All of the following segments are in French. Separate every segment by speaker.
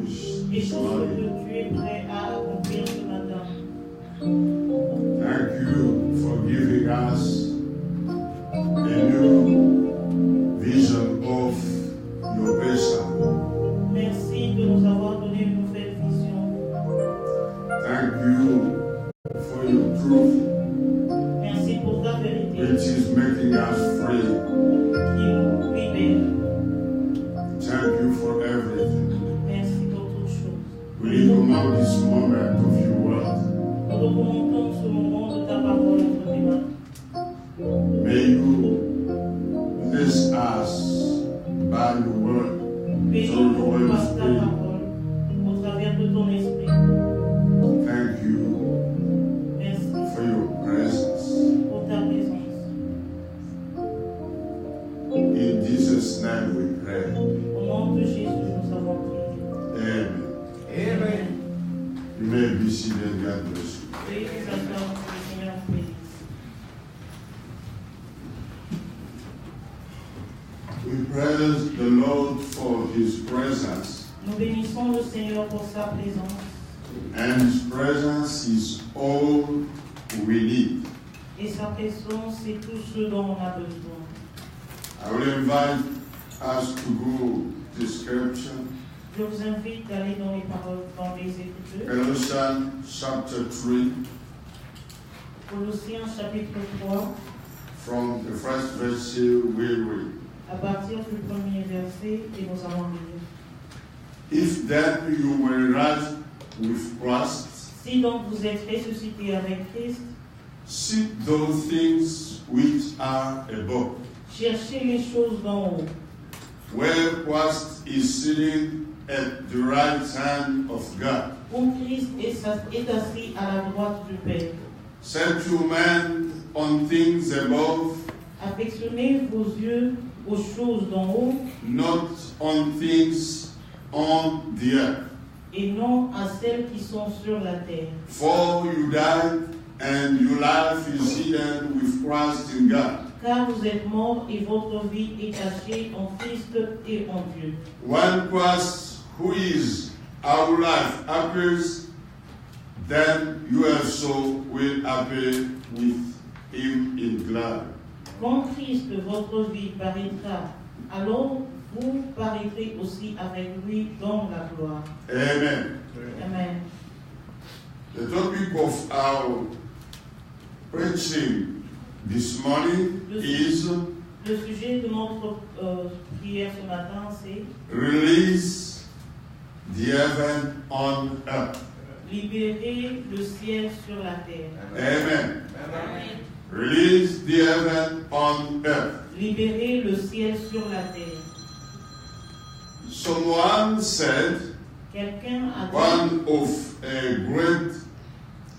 Speaker 1: accomplish
Speaker 2: et
Speaker 1: this
Speaker 2: tout ce
Speaker 1: morning.
Speaker 2: que tu es prêt à accomplir ce matin.
Speaker 1: Thank you for giving us a new vision of your person.
Speaker 2: Merci de nous avoir donné une nouvelle vision.
Speaker 1: Thank you for your truth,
Speaker 2: Merci pour ta vérité
Speaker 1: which is making us free.
Speaker 2: qui nous libère.
Speaker 1: Thank you for everything.
Speaker 2: Merci pour toutes choses.
Speaker 1: We even know this moment of your word.
Speaker 2: Nous documentons ce moment de ta parole entre tes mains.
Speaker 1: May you bless us by your word, through the
Speaker 2: Bénis-nous
Speaker 1: Holy
Speaker 2: par ta
Speaker 1: Spirit.
Speaker 2: parole au travers de ton esprit.
Speaker 1: Thank you
Speaker 2: Merci
Speaker 1: for your presence.
Speaker 2: pour ta présence.
Speaker 1: In Jesus' name we pray.
Speaker 2: Au nom de Jésus, nous avons prié.
Speaker 1: Amen.
Speaker 2: Amen.
Speaker 1: You may be seated. God bless you.
Speaker 2: Veuillez vous asseoir, que le Seigneur vous bénisse.
Speaker 1: We praise the Lord for His presence,
Speaker 2: Nous bénissons le Seigneur pour sa présence.
Speaker 1: and His presence is all we need.
Speaker 2: Et sa présence, c'est tout ce dont on a besoin.
Speaker 1: I will invite us to go to Scripture,
Speaker 2: Je vous invite d'aller dans les paroles, dans les Écritures.
Speaker 1: Colossians chapter 3,
Speaker 2: Colossiens chapitre 3,
Speaker 1: from the first verse we read.
Speaker 2: à partir du premier verset, et nous allons lire.
Speaker 1: If then you were raised with Christ,
Speaker 2: Si donc vous êtes ressuscités avec Christ,
Speaker 1: seek those things which are above,
Speaker 2: cherchez les choses d'en haut,
Speaker 1: where Christ is sitting at the right hand of God.
Speaker 2: où Christ est assis à la droite du Père.
Speaker 1: Set your mind on things above,
Speaker 2: Affectionnez vos yeux aux choses d'en haut
Speaker 1: not on things on the earth.
Speaker 2: et non à celles qui sont sur la terre.
Speaker 1: For you died, and your life is hidden with Christ in God.
Speaker 2: Car vous êtes morts et votre vie est cachée en Christ et en Dieu.
Speaker 1: When Christ, who is our life, appears, then you also will appear with Him in glory.
Speaker 2: Quand Christ, votre vie, paraîtra, alors vous paraîtrez aussi avec lui dans la gloire.
Speaker 1: Amen.
Speaker 2: Amen.
Speaker 1: The topic of our preaching this morning is
Speaker 2: Le sujet de notre prière ce matin, c'est
Speaker 1: release the heaven on earth.
Speaker 2: libérer le ciel sur la terre.
Speaker 1: Amen.
Speaker 2: Amen.
Speaker 1: Release the heaven on earth.
Speaker 2: Libérer le ciel sur la terre.
Speaker 1: Someone said,
Speaker 2: Quelqu'un a dit,
Speaker 1: one of a great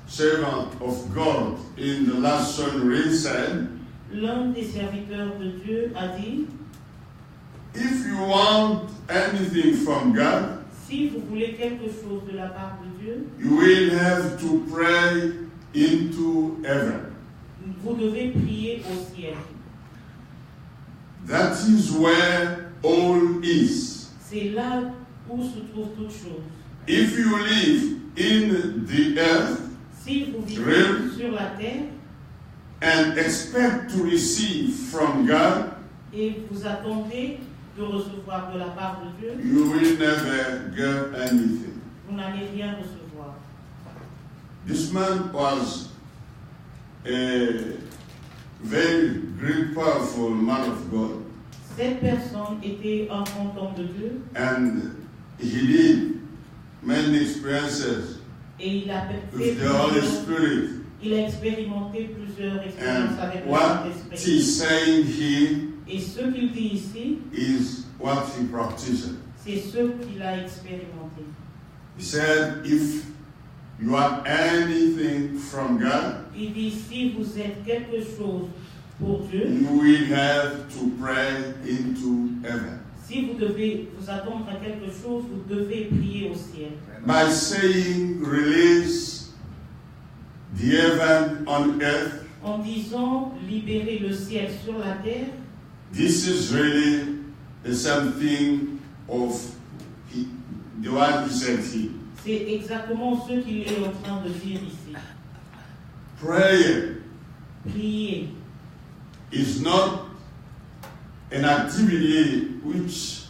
Speaker 1: servant of God in the last century said,
Speaker 2: l'un des serviteurs de Dieu a dit,
Speaker 1: if you want anything from God,
Speaker 2: si vous voulez quelque chose de la part de Dieu,
Speaker 1: you will have to pray into heaven.
Speaker 2: vous devez prier au ciel.
Speaker 1: That is where all is.
Speaker 2: C'est là où se trouve toute chose.
Speaker 1: If you live in the earth
Speaker 2: Si vous vivez
Speaker 1: Really?
Speaker 2: sur la terre
Speaker 1: and expect to receive from God,
Speaker 2: et vous attendez de recevoir de la part de Dieu,
Speaker 1: you will never get anything.
Speaker 2: vous n'allez rien recevoir.
Speaker 1: This man was a very great, powerful man of God,
Speaker 2: Cette personne était un grand homme de Dieu
Speaker 1: and he did many experiences
Speaker 2: et il a fait
Speaker 1: with the Holy
Speaker 2: plusieurs,
Speaker 1: Spirit.
Speaker 2: il a expérimenté plusieurs expériences avec
Speaker 1: And
Speaker 2: le
Speaker 1: what
Speaker 2: Saint-Esprit.
Speaker 1: he's saying here
Speaker 2: Et ce qu'il dit ici,
Speaker 1: is what he practiced.
Speaker 2: c'est ce qu'il a expérimenté.
Speaker 1: He said, if you want anything from God,
Speaker 2: Il dit, si vous êtes quelque chose pour Dieu,
Speaker 1: you will have to pray into heaven.
Speaker 2: si vous devez vous attendre à quelque chose, vous devez prier au ciel.
Speaker 1: By saying, release the heaven on earth,
Speaker 2: En disant, libérer le ciel sur la terre,
Speaker 1: this is really something of the one he said here.
Speaker 2: C'est exactement ce qu'il est en train de dire ici.
Speaker 1: Prayer
Speaker 2: Prier
Speaker 1: is not an activity which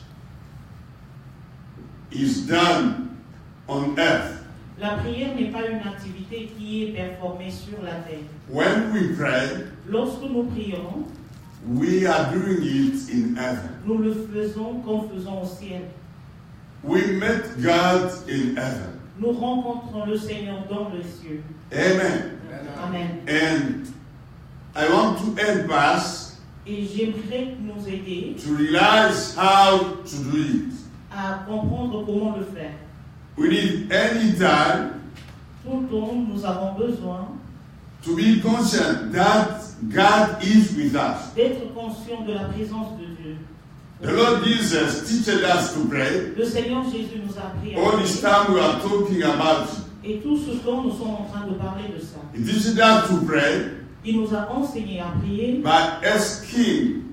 Speaker 1: is done on earth.
Speaker 2: La prière n'est pas une activité qui est performée sur la terre.
Speaker 1: When we pray,
Speaker 2: Lorsque nous prions,
Speaker 1: we are doing it in heaven.
Speaker 2: nous le faisons comme faisons au ciel.
Speaker 1: We met God in heaven.
Speaker 2: Nous rencontrons le Seigneur dans les cieux.
Speaker 1: Amen.
Speaker 2: Amen.
Speaker 1: And I want to help us
Speaker 2: Et j'aimerais nous aider
Speaker 1: to realize how to do it.
Speaker 2: à comprendre comment le faire.
Speaker 1: We need any time
Speaker 2: Tout le temps, nous avons besoin
Speaker 1: to be conscious that God is with us.
Speaker 2: d'être conscients de la présence de Dieu.
Speaker 1: The Lord Jesus teaches us to pray.
Speaker 2: Le Seigneur Jésus nous a appris à
Speaker 1: All this
Speaker 2: prier.
Speaker 1: time we are talking about it.
Speaker 2: Et tout ce temps, nous sommes en train de parler de ça.
Speaker 1: He teaches us to pray
Speaker 2: Il nous a enseigné à prier
Speaker 1: by asking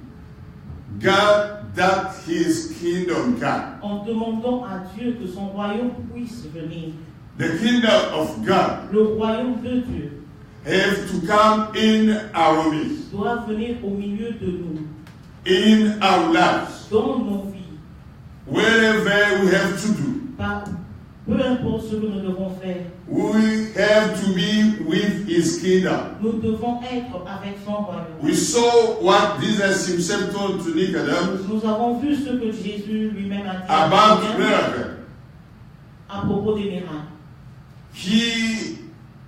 Speaker 1: God that His kingdom come.
Speaker 2: en demandant à Dieu que son royaume puisse venir.
Speaker 1: The kingdom of God
Speaker 2: Le royaume de Dieu
Speaker 1: have to come in our midst,
Speaker 2: doit venir au milieu de nous,
Speaker 1: in our lives,
Speaker 2: dans nos vies.
Speaker 1: wherever we have to do.
Speaker 2: Peu importe ce que nous devons faire,
Speaker 1: We have to be with His kingdom.
Speaker 2: nous devons être avec son royaume.
Speaker 1: We saw what Jesus Himself told to Nicodemus
Speaker 2: Nous avons vu ce que Jésus lui-même a dit
Speaker 1: about
Speaker 2: Nicodème
Speaker 1: miracles.
Speaker 2: à propos des miracles.
Speaker 1: He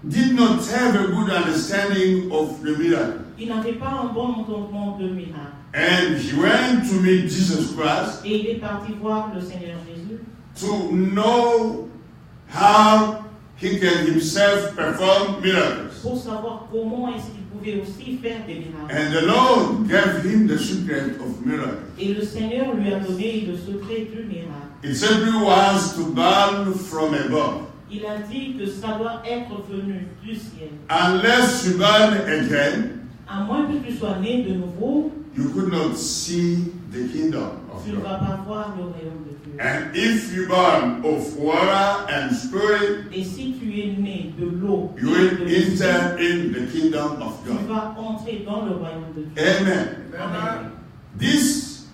Speaker 1: did not have a good understanding of the miracle.
Speaker 2: Il n'avait pas un bon entendement de miracles.
Speaker 1: And he went to meet Jesus Christ
Speaker 2: Et il est parti voir le Seigneur Jésus
Speaker 1: to know how he can himself perform miracles.
Speaker 2: pour savoir comment est-ce qu'il pouvait aussi faire des miracles.
Speaker 1: And the Lord gave him the secret of miracles.
Speaker 2: Et le Seigneur lui a donné le secret du miracle.
Speaker 1: It simply was to burn from above.
Speaker 2: Il a dit que ça doit être venu du ciel.
Speaker 1: Unless you burn again,
Speaker 2: À moins que tu sois né de nouveau,
Speaker 1: you could not see the kingdom of
Speaker 2: tu ne vas
Speaker 1: God.
Speaker 2: pas voir le royaume de Dieu.
Speaker 1: And if you burn of water and spirit,
Speaker 2: Et si tu es né de l'eau,
Speaker 1: you
Speaker 2: et
Speaker 1: will
Speaker 2: de l'esprit,
Speaker 1: enter in the kingdom of
Speaker 2: tu
Speaker 1: God.
Speaker 2: vas entrer dans le royaume de Dieu.
Speaker 1: Amen.
Speaker 2: Amen.
Speaker 1: This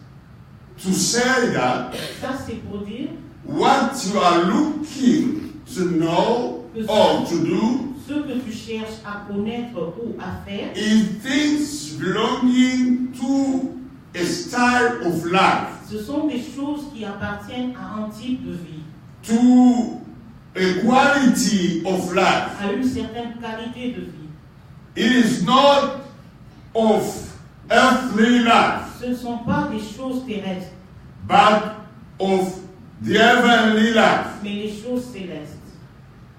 Speaker 1: to say that
Speaker 2: Ça, c'est pour dire
Speaker 1: what you are looking to know or to do
Speaker 2: ce que tu cherches à connaître ou à faire,
Speaker 1: is things belonging to a style of life,
Speaker 2: ce sont des choses qui appartiennent à un type de vie,
Speaker 1: to a quality of life.
Speaker 2: à une certaine qualité de vie.
Speaker 1: It is not of earthly life,
Speaker 2: Ce ne sont pas des choses terrestres,
Speaker 1: but of the heavenly life.
Speaker 2: mais les choses célestes.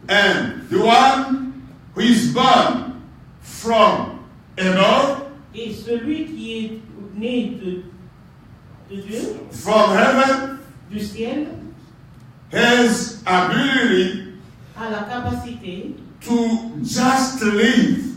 Speaker 1: And the one who is born from above,
Speaker 2: Et celui qui est né de Dieu,
Speaker 1: from heaven,
Speaker 2: du ciel,
Speaker 1: has ability
Speaker 2: a la capacité
Speaker 1: to just live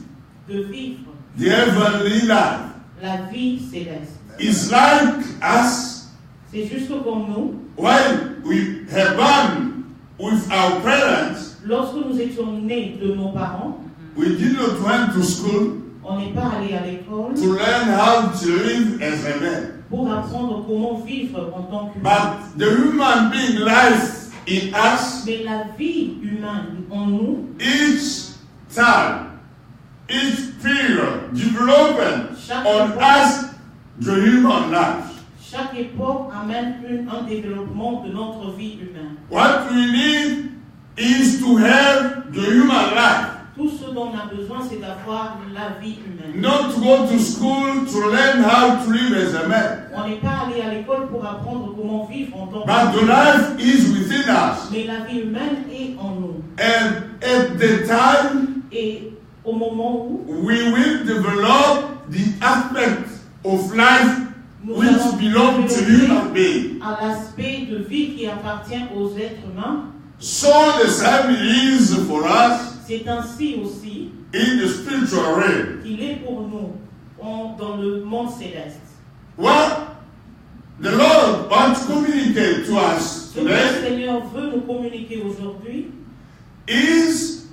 Speaker 2: de vivre
Speaker 1: the heavenly life.
Speaker 2: la vie céleste.
Speaker 1: It's like us
Speaker 2: C'est juste comme nous,
Speaker 1: when we have born with our parents,
Speaker 2: lorsque nous étions nés de nos parents,
Speaker 1: we did not went to school
Speaker 2: on n'est pas allé à l'école
Speaker 1: to learn how to live as a man.
Speaker 2: pour apprendre comment vivre en tant qu'humain.
Speaker 1: But the human being life in us,
Speaker 2: Mais la vie humaine en nous,
Speaker 1: each time, each period development on us the human life.
Speaker 2: chaque époque amène un développement de notre vie humaine.
Speaker 1: What we need is to have the human life.
Speaker 2: Tout ce dont on a besoin, c'est d'avoir la vie humaine.
Speaker 1: Not to go to school to learn how to live as a man.
Speaker 2: On n'est pas allé à l'école pour apprendre comment vivre en tant
Speaker 1: But the life is within us.
Speaker 2: Mais la vie humaine est en nous.
Speaker 1: And at the time,
Speaker 2: Et au moment où
Speaker 1: we will develop the aspect of life
Speaker 2: nous
Speaker 1: which
Speaker 2: allons
Speaker 1: belong to human being.
Speaker 2: à l'aspect de vie qui appartient aux êtres humains,
Speaker 1: So the same is for us
Speaker 2: c'est ainsi aussi
Speaker 1: in the spiritual realm.
Speaker 2: qu'il est pour nous dans le monde céleste.
Speaker 1: What the Lord wants to communicate to us
Speaker 2: Ce que le
Speaker 1: today
Speaker 2: Seigneur veut nous communiquer aujourd'hui,
Speaker 1: is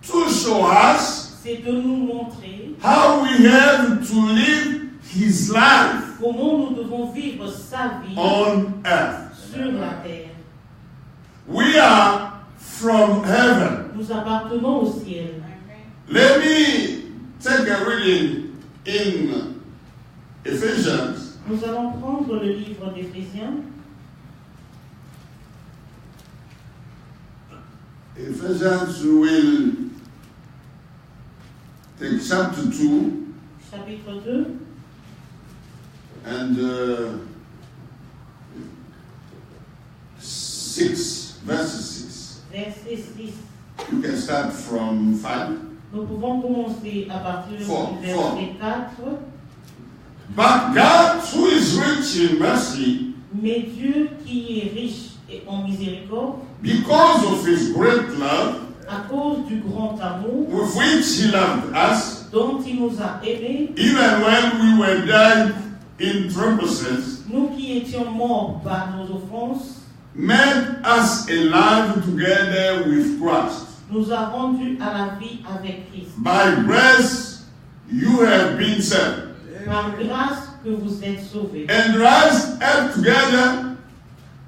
Speaker 1: to show us
Speaker 2: c'est de nous montrer
Speaker 1: how we have to live His life
Speaker 2: comment nous devons vivre sa vie
Speaker 1: on earth.
Speaker 2: sur la terre.
Speaker 1: We are from heaven.
Speaker 2: Nous appartenons au ciel.
Speaker 1: Let me take a reading in Ephesians.
Speaker 2: Nous allons prendre le livre d'Éphésiens.
Speaker 1: Ephesians will take chapter 2
Speaker 2: Chapitre 2,
Speaker 1: and 6, verses 6.
Speaker 2: verset 6.
Speaker 1: You can start from 5.
Speaker 2: Nous pouvons commencer à partir du verset 4.
Speaker 1: But God, who is rich in mercy,
Speaker 2: Mais Dieu qui est riche et en miséricorde,
Speaker 1: because of His great love,
Speaker 2: à cause du grand amour
Speaker 1: with which He loved us,
Speaker 2: dont il nous a aimés,
Speaker 1: even when we were dead in trespasses,
Speaker 2: nous qui étions morts par nos offenses,
Speaker 1: made us alive together with Christ.
Speaker 2: nous a rendus à la vie avec Christ.
Speaker 1: By grace you have been saved,
Speaker 2: Par grâce que vous êtes sauvés.
Speaker 1: and raised up together,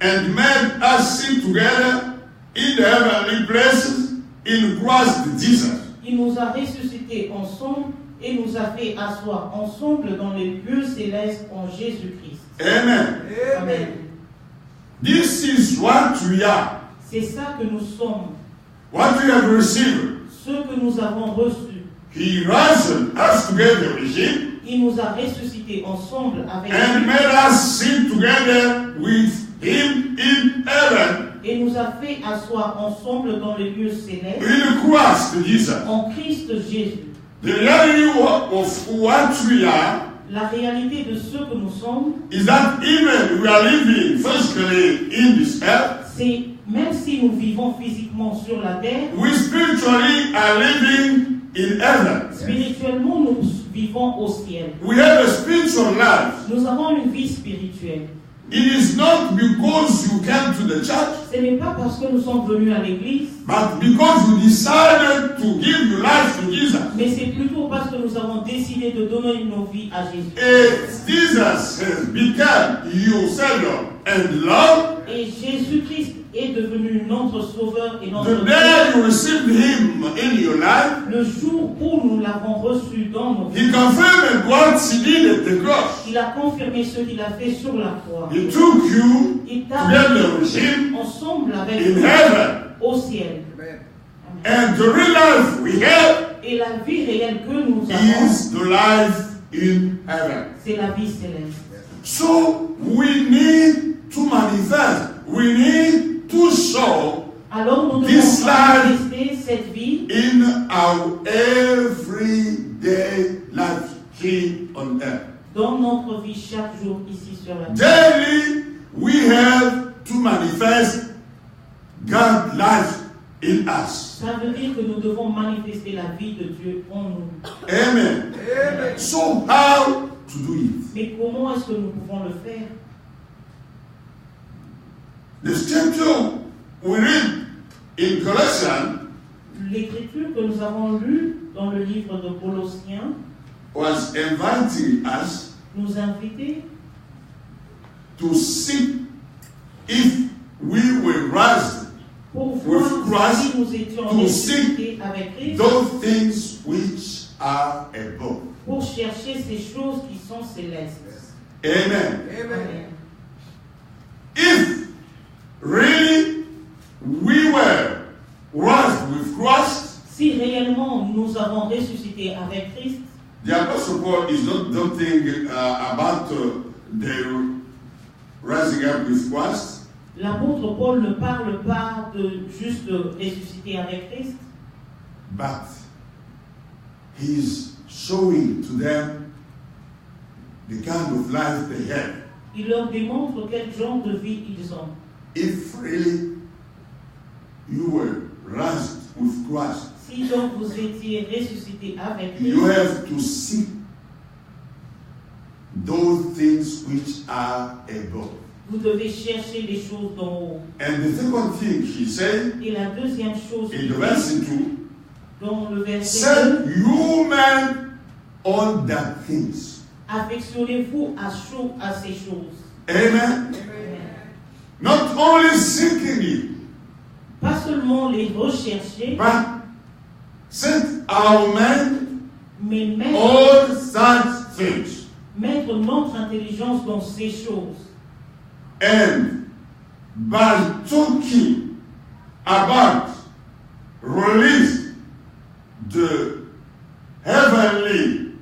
Speaker 1: and made us sit together in the heavenly places in Christ Jesus.
Speaker 2: Il nous a ressuscités ensemble et nous a fait asseoir ensemble dans les lieux célestes en Jésus-Christ.
Speaker 1: Amen.
Speaker 2: Amen.
Speaker 1: This is what we are,
Speaker 2: C'est ça que nous sommes,
Speaker 1: what we have received.
Speaker 2: ce que nous avons reçu.
Speaker 1: He raised us together with Him
Speaker 2: Il nous a ressuscités ensemble avec
Speaker 1: and
Speaker 2: lui
Speaker 1: made us sit together with Him in heaven
Speaker 2: et nous a fait asseoir ensemble dans les lieux célestes
Speaker 1: in Christ Jesus.
Speaker 2: en Christ Jésus.
Speaker 1: The reality of what we are
Speaker 2: La réalité de ce que nous sommes,
Speaker 1: is that even we are living physically in this earth,
Speaker 2: c'est même si nous vivons physiquement sur la terre,
Speaker 1: we spiritually are living in heaven.
Speaker 2: spirituellement nous vivons au ciel.
Speaker 1: We have a spiritual life.
Speaker 2: Nous avons une vie spirituelle.
Speaker 1: It is not because you came to the church,
Speaker 2: Ce n'est pas parce que nous sommes venus à l'église,
Speaker 1: but because you decided to give your life to Jesus.
Speaker 2: mais c'est plutôt parce que nous avons décidé de donner nos vies à Jésus.
Speaker 1: As Jesus has become your Savior and Lord,
Speaker 2: Et Jésus-Christ est devenu notre sauveur et notre
Speaker 1: the day you received Him in your life,
Speaker 2: Le jour où nous l'avons reçu dans nos vies,
Speaker 1: He confirmed what He did at the cross.
Speaker 2: il a confirmé ce qu'il a fait sur la croix.
Speaker 1: He took you
Speaker 2: Il t'a
Speaker 1: together with Him
Speaker 2: ensemble avec
Speaker 1: in
Speaker 2: nous
Speaker 1: heaven.
Speaker 2: au ciel.
Speaker 1: And the real life we have
Speaker 2: Et la vie réelle que nous avons,
Speaker 1: is the life in heaven.
Speaker 2: c'est la vie céleste.
Speaker 1: So we need to manifest. We need to show
Speaker 2: Alors nous devons
Speaker 1: This
Speaker 2: manifester cette vie
Speaker 1: in our everyday life here on earth.
Speaker 2: dans notre vie chaque jour ici sur la terre.
Speaker 1: Daily we have to manifest God's life in us.
Speaker 2: Ça veut dire que nous devons manifester la vie de Dieu en nous.
Speaker 1: Amen. So how to do it?
Speaker 2: Mais comment est-ce que nous pouvons le faire?
Speaker 1: The scripture we read in Colossians
Speaker 2: L'écriture que nous avons lue dans le livre de Colossiens
Speaker 1: was inviting us
Speaker 2: nous invitait
Speaker 1: to see if we were raised
Speaker 2: pour
Speaker 1: with
Speaker 2: voir
Speaker 1: Christ,
Speaker 2: si nous étions
Speaker 1: to
Speaker 2: ressuscités avec Christ,
Speaker 1: those things which are above.
Speaker 2: pour chercher ces choses qui sont célestes.
Speaker 1: Amen.
Speaker 2: Amen.
Speaker 1: If really we were raised with Christ,
Speaker 2: Si réellement nous avons ressuscité avec Christ,
Speaker 1: the Apostle Paul is not talking about the rising up with Christ,
Speaker 2: l'apôtre Paul ne parle pas de juste ressusciter avec Christ,
Speaker 1: but he's showing to them the kind of life they have.
Speaker 2: il leur démontre quel genre de vie ils ont.
Speaker 1: If really you were raised with Christ,
Speaker 2: Si donc vous étiez ressuscité avec Christ,
Speaker 1: you have to seek those things which are above.
Speaker 2: Vous devez chercher les choses d'en haut.
Speaker 1: And the second thing he said
Speaker 2: Et la deuxième chose,
Speaker 1: in the verse 2,
Speaker 2: dans le verset
Speaker 1: set
Speaker 2: 2,
Speaker 1: you men on that things.
Speaker 2: affectionnez-vous à ces choses.
Speaker 1: Amen. Not only seeking it,
Speaker 2: Pas seulement les rechercher,
Speaker 1: but set our men
Speaker 2: mais mettre
Speaker 1: on such things.
Speaker 2: notre intelligence dans ces choses.
Speaker 1: And by talking about release the heavenly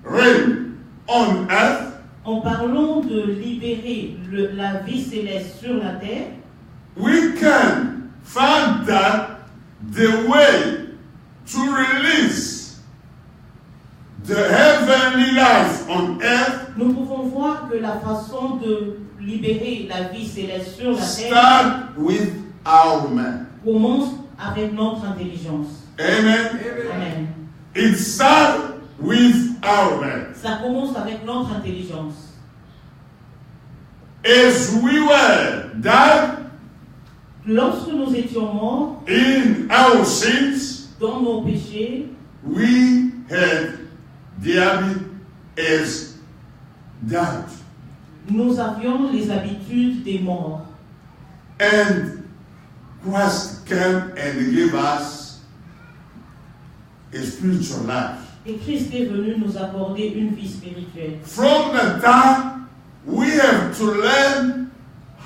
Speaker 1: realm on earth,
Speaker 2: En parlant de libérer la vie céleste sur la terre,
Speaker 1: we can find that the way to release the heavenly life on earth
Speaker 2: nous pouvons voir que la façon de libérer la vie céleste sur la terre
Speaker 1: start with our man.
Speaker 2: commence avec notre intelligence.
Speaker 1: Amen.
Speaker 2: Amen.
Speaker 1: It starts with our man.
Speaker 2: Ça commence avec notre intelligence.
Speaker 1: As we were dead
Speaker 2: Lorsque nous étions morts
Speaker 1: in our sins,
Speaker 2: dans nos péchés,
Speaker 1: we had the habit as dead.
Speaker 2: nous avions les habitudes des morts.
Speaker 1: And Christ came and gave us a spiritual life.
Speaker 2: Et Christ est venu nous accorder une vie spirituelle.
Speaker 1: From the time we have to learn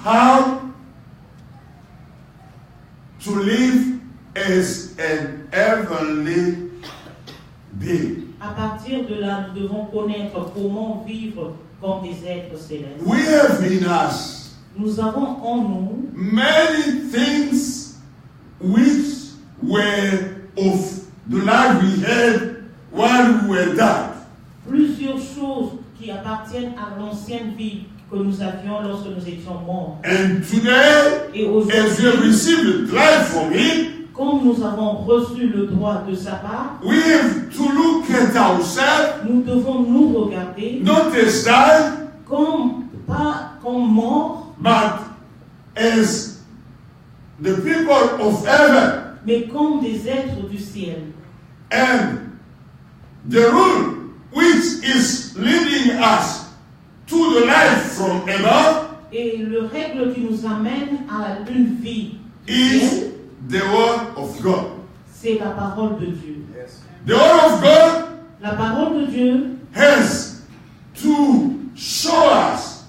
Speaker 1: how to live as an heavenly being.
Speaker 2: À partir de là, nous devons connaître comment vivre comme des êtres célestes.
Speaker 1: We have in us
Speaker 2: Nous avons en nous
Speaker 1: many things which were of the life we had while we were dead.
Speaker 2: plusieurs choses qui appartiennent à l'ancienne vie que nous avions lorsque nous étions morts.
Speaker 1: And today,
Speaker 2: Et
Speaker 1: as we have
Speaker 2: aujourd'hui,
Speaker 1: received the life from Him,
Speaker 2: comme nous avons reçu le droit de sa part,
Speaker 1: we have to look at ourselves
Speaker 2: nous devons nous regarder
Speaker 1: not as dead,
Speaker 2: pas comme morts,
Speaker 1: but as the people of heaven.
Speaker 2: mais comme des êtres du ciel.
Speaker 1: And the rule which is leading us to the life from above
Speaker 2: Et le règle qui nous amène à une vie du
Speaker 1: is
Speaker 2: ciel,
Speaker 1: the word of God.
Speaker 2: c'est la parole de Dieu.
Speaker 1: The word of God
Speaker 2: La parole de Dieu
Speaker 1: has to show us,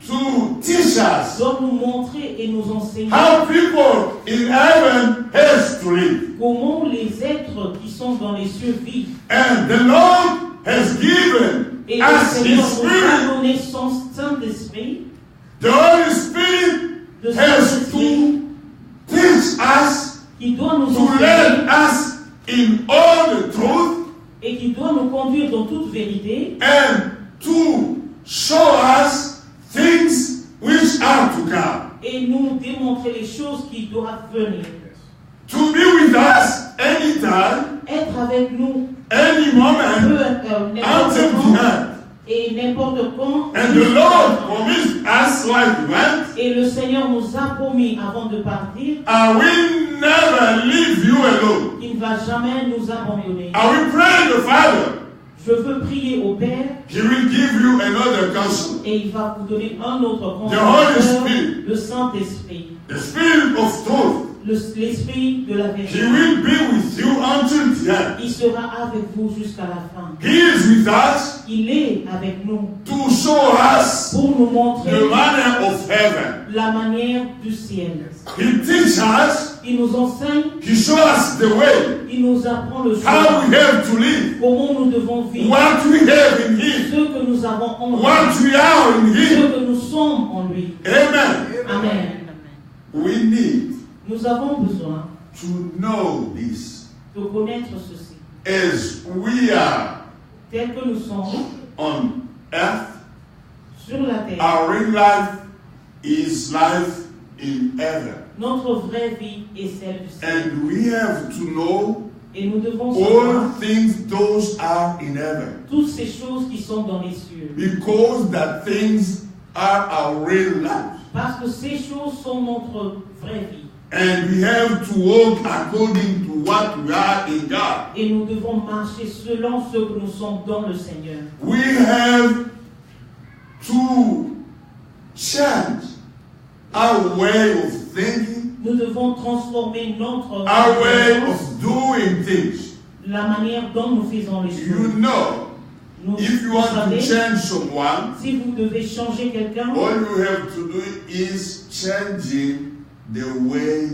Speaker 1: to teach us
Speaker 2: doit nous montrer et nous enseigner
Speaker 1: how people in heaven has to live.
Speaker 2: comment les êtres qui sont dans les cieux vivent.
Speaker 1: And the Lord has given
Speaker 2: Et le
Speaker 1: us
Speaker 2: Seigneur
Speaker 1: His
Speaker 2: nous a
Speaker 1: Spirit.
Speaker 2: donné son Saint-Esprit.
Speaker 1: The Holy Spirit
Speaker 2: Le
Speaker 1: has
Speaker 2: Saint-Esprit
Speaker 1: to teach us,
Speaker 2: qui doit nous
Speaker 1: to
Speaker 2: enseigner
Speaker 1: learn us in all the truth,
Speaker 2: et qui doit nous conduire dans toute vérité
Speaker 1: and to show us things which are to come.
Speaker 2: et nous démontrer les choses qui doivent venir.
Speaker 1: To be with us anytime,
Speaker 2: Être avec nous
Speaker 1: any moment,
Speaker 2: n'importe
Speaker 1: until the
Speaker 2: quand
Speaker 1: end.
Speaker 2: et n'importe quand.
Speaker 1: And the Lord promised us like we went,
Speaker 2: Et le Seigneur nous a promis avant de partir
Speaker 1: I will never leave you alone.
Speaker 2: qu'il ne va jamais nous abandonner.
Speaker 1: I will pray the Father.
Speaker 2: Je veux prier au Père
Speaker 1: He will give you another counsel.
Speaker 2: et il va vous donner un autre
Speaker 1: Holy
Speaker 2: consolateur,
Speaker 1: Spirit.
Speaker 2: le Saint-Esprit,
Speaker 1: The Spirit of truth.
Speaker 2: l'Esprit de la
Speaker 1: He
Speaker 2: vérité.
Speaker 1: will be with you until the end.
Speaker 2: Il sera avec vous jusqu'à la fin.
Speaker 1: He is with us
Speaker 2: Il est avec nous
Speaker 1: to show us
Speaker 2: pour nous montrer
Speaker 1: the manner of heaven.
Speaker 2: la manière du ciel.
Speaker 1: He teaches us,
Speaker 2: Il nous enseigne,
Speaker 1: He shows us the way,
Speaker 2: il nous apprend le
Speaker 1: how
Speaker 2: chemin,
Speaker 1: we have to live,
Speaker 2: comment nous devons vivre,
Speaker 1: what we have in Him,
Speaker 2: ce que nous avons en lui,
Speaker 1: what we are in
Speaker 2: ce
Speaker 1: Him.
Speaker 2: que nous sommes en lui.
Speaker 1: Amen.
Speaker 2: Amen.
Speaker 1: We need
Speaker 2: Nous avons besoin
Speaker 1: to know this.
Speaker 2: de connaître ceci.
Speaker 1: As we are
Speaker 2: Tel que nous sommes
Speaker 1: on earth,
Speaker 2: sur la terre,
Speaker 1: our real life is life in heaven.
Speaker 2: notre vraie vie est celle du ciel.
Speaker 1: And we have to know
Speaker 2: Et nous devons savoir
Speaker 1: all things those are in heaven.
Speaker 2: toutes ces choses qui sont dans les cieux.
Speaker 1: Because that things are our real life.
Speaker 2: Parce que ces choses sont notre vraie vie.
Speaker 1: And we have to walk according to what we are in God.
Speaker 2: Et nous devons marcher selon ce que nous sommes dans le Seigneur.
Speaker 1: We have to change our way of thinking,
Speaker 2: Nous devons transformer notre
Speaker 1: our way of doing things.
Speaker 2: la manière dont nous faisons les
Speaker 1: You
Speaker 2: choses.
Speaker 1: know,
Speaker 2: Nous,
Speaker 1: if you
Speaker 2: vous
Speaker 1: want to
Speaker 2: savez,
Speaker 1: change someone,
Speaker 2: si vous devez changer quelqu'un,
Speaker 1: all you have to do is changing the way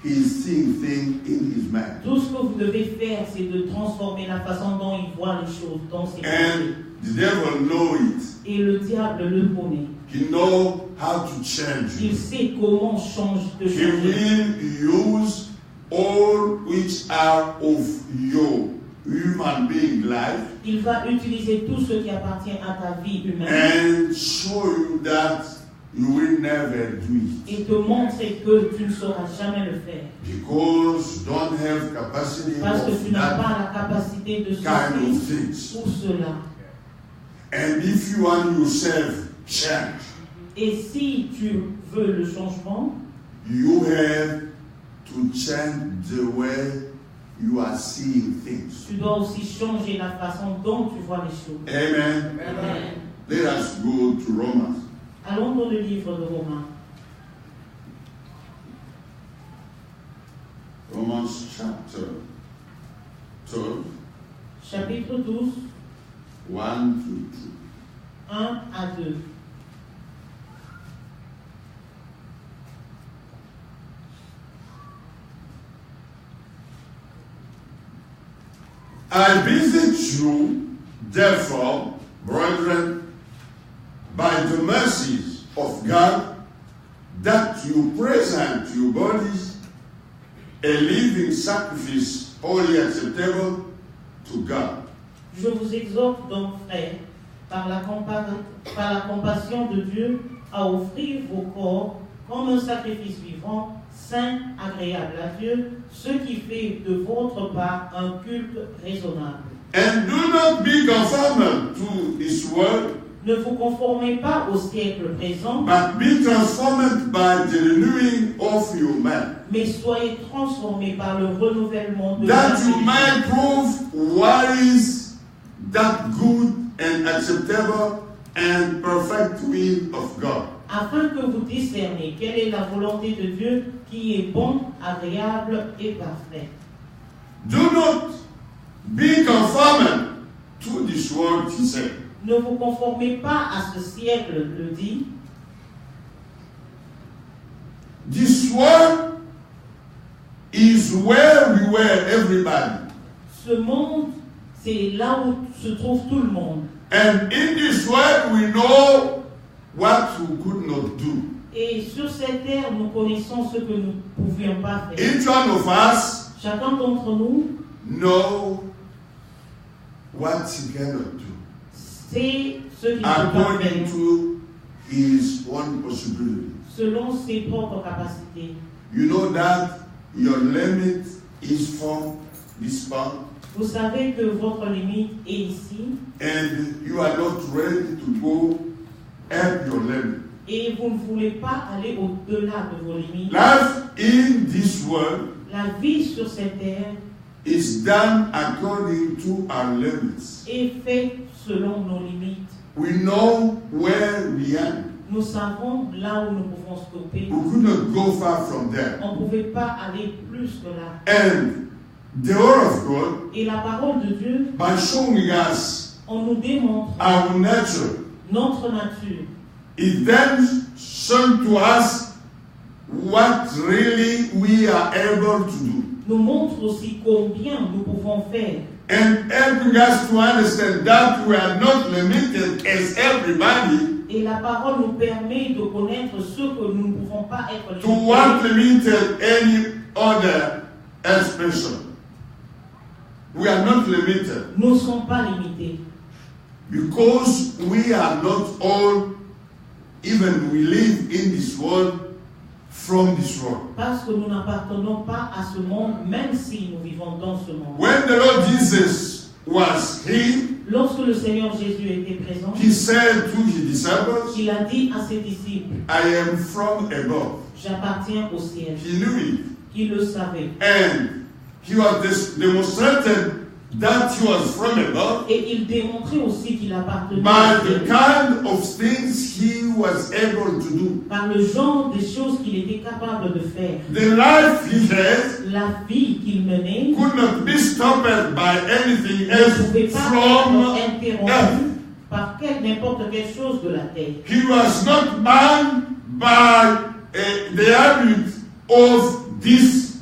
Speaker 1: he's seeing things in his mind.
Speaker 2: tout ce que vous devez faire, c'est de transformer la façon dont il voit les choses dans ses pensées.
Speaker 1: And the devil knows it.
Speaker 2: Et le diable le connaît.
Speaker 1: He knows how to change
Speaker 2: Il
Speaker 1: you.
Speaker 2: sait comment
Speaker 1: He
Speaker 2: changer.
Speaker 1: will use all which are of your human being life
Speaker 2: Il va utiliser tout ce qui appartient à ta vie humaine
Speaker 1: and show you that you will never do it.
Speaker 2: et te montrer que tu ne sauras jamais le faire.
Speaker 1: Because you don't have capacity
Speaker 2: Parce que
Speaker 1: of
Speaker 2: tu n'as
Speaker 1: that
Speaker 2: pas la capacité de
Speaker 1: kind of
Speaker 2: ceci
Speaker 1: things.
Speaker 2: ou cela.
Speaker 1: And if you want yourself change,
Speaker 2: Et si tu veux le changement,
Speaker 1: you have to change the way you are seeing things.
Speaker 2: tu dois aussi changer la façon dont tu vois les choses.
Speaker 1: Amen.
Speaker 2: Amen.
Speaker 1: Let us go to Romans.
Speaker 2: Allons dans le livre de Romains.
Speaker 1: Romans chapter 12,
Speaker 2: Chapitre 12,
Speaker 1: 1 to 2.
Speaker 2: 1 à 2.
Speaker 1: I beseech you, therefore, brethren, by the mercies of God, that you present your bodies a living sacrifice, wholly acceptable to God.
Speaker 2: Je vous exhorte donc, frères, par la compassion de Dieu, à offrir vos corps comme un sacrifice vivant, saint, agréable à Dieu, ce qui fait de votre part un culte raisonnable.
Speaker 1: And do not be conformed to this world,
Speaker 2: Ne vous conformez pas au siècle présent,
Speaker 1: but be transformed by the renewing of your mind,
Speaker 2: mais soyez transformés par le renouvellement de
Speaker 1: that you
Speaker 2: l'intelligence,
Speaker 1: may prove what is that good and acceptable and perfect will of God.
Speaker 2: afin que vous discerniez quelle est la volonté de Dieu qui est bon, agréable et parfait.
Speaker 1: Do not be conformed to this world, he said.
Speaker 2: Ne vous conformez pas à ce siècle, le dit.
Speaker 1: This world is where we were, everybody.
Speaker 2: Ce monde, c'est là où se trouve tout le monde.
Speaker 1: And in this world, we know what we could not do.
Speaker 2: Et sur cette terre, nous connaissons ce que nous ne pouvions pas faire.
Speaker 1: Each one of us
Speaker 2: Chacun d'entre nous
Speaker 1: know what he cannot do,
Speaker 2: sait ce qu'il ne peut pas
Speaker 1: according
Speaker 2: faire,
Speaker 1: to his own possibility.
Speaker 2: selon ses propres capacités.
Speaker 1: You know that your limit is from this point,
Speaker 2: Vous savez que votre limite est ici
Speaker 1: and you are not ready to go at your limit.
Speaker 2: et vous ne voulez pas aller au-delà de vos limites.
Speaker 1: Life in this world
Speaker 2: La vie sur cette terre
Speaker 1: is done according to our limits.
Speaker 2: est faite selon nos limites.
Speaker 1: We know where we are.
Speaker 2: Nous savons là où nous pouvons stopper.
Speaker 1: We could not go far from there.
Speaker 2: On ne pouvait pas aller plus que là.
Speaker 1: And the word of God,
Speaker 2: Et la parole de Dieu,
Speaker 1: by showing us
Speaker 2: on nous démontre
Speaker 1: our nature,
Speaker 2: notre nature.
Speaker 1: it then shown to us what really we are able to do.
Speaker 2: Nous montre aussi combien nous pouvons faire.
Speaker 1: And helping us to understand that we are not limited as everybody
Speaker 2: Et la parole nous permet de connaître ce que nous ne pouvons pas être
Speaker 1: to what
Speaker 2: limités.
Speaker 1: limited any other expression. We are not limited
Speaker 2: Nous ne sommes pas limités.
Speaker 1: because we are not all, even we live in this world, from this world.
Speaker 2: Parce que nous n'appartenons pas à ce monde, même si nous vivons dans ce monde.
Speaker 1: When the Lord Jesus was here,
Speaker 2: lorsque le Seigneur Jésus était présent,
Speaker 1: he said to his disciples,
Speaker 2: il a dit à ses disciples,
Speaker 1: I am from above.
Speaker 2: j'appartiens au ciel.
Speaker 1: He knew it.
Speaker 2: Il le savait.
Speaker 1: And he was demonstrated that he was from above
Speaker 2: Et il démontrait aussi qu'il appartenait
Speaker 1: by
Speaker 2: au
Speaker 1: the
Speaker 2: ciel
Speaker 1: kind of things he was able to do.
Speaker 2: par le genre de choses qu'il était capable de faire.
Speaker 1: The life he had
Speaker 2: La vie qu'il menait
Speaker 1: could not be stopped by anything
Speaker 2: ne
Speaker 1: else
Speaker 2: pouvait pas
Speaker 1: from
Speaker 2: être interrompue
Speaker 1: earth.
Speaker 2: par n'importe quelle chose de la terre.
Speaker 1: He was not bound by the habit of this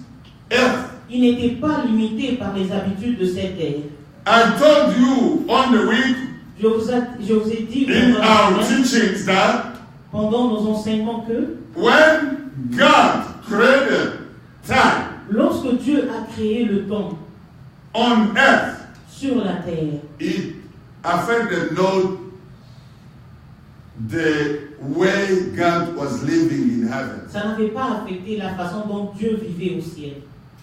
Speaker 1: earth.
Speaker 2: Il n'était pas limité par les habitudes de cette terre.
Speaker 1: I told you on the week
Speaker 2: Je vous ai dit
Speaker 1: in our
Speaker 2: pendant
Speaker 1: teachings that
Speaker 2: nos enseignements que
Speaker 1: when God created time
Speaker 2: lorsque Dieu a créé le temps
Speaker 1: on earth,
Speaker 2: sur la terre,
Speaker 1: it affected not the way God was living in heaven.
Speaker 2: ça n'avait pas affecté la façon dont Dieu vivait au ciel.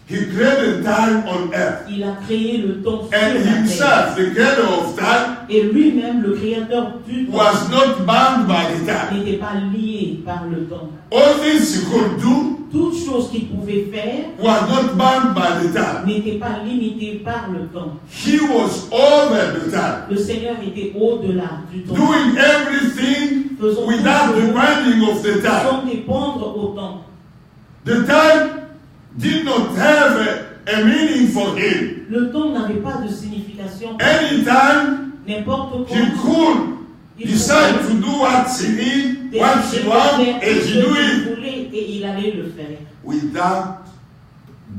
Speaker 1: He created time on earth.
Speaker 2: Il a créé le temps sur
Speaker 1: And
Speaker 2: la terre.
Speaker 1: himself, the creator of time,
Speaker 2: Et lui-même, le créateur du temps,
Speaker 1: was not bound by the time.
Speaker 2: n'était pas lié par le temps.
Speaker 1: All things he could do
Speaker 2: Toute chose qu'il pouvait faire
Speaker 1: was not bound by the time.
Speaker 2: n'était pas limitée par le temps.
Speaker 1: He was over the time,
Speaker 2: Le Seigneur était au-delà du temps.
Speaker 1: doing everything without the binding of the time.
Speaker 2: Sans dépendre au temps.
Speaker 1: The time did not have a meaning for him.
Speaker 2: Le temps n'avait pas de signification.
Speaker 1: Anytime
Speaker 2: N'importe
Speaker 1: he
Speaker 2: quoi.
Speaker 1: could decide to do what he need, what he want, and he do it
Speaker 2: voulait et il allait le faire.
Speaker 1: without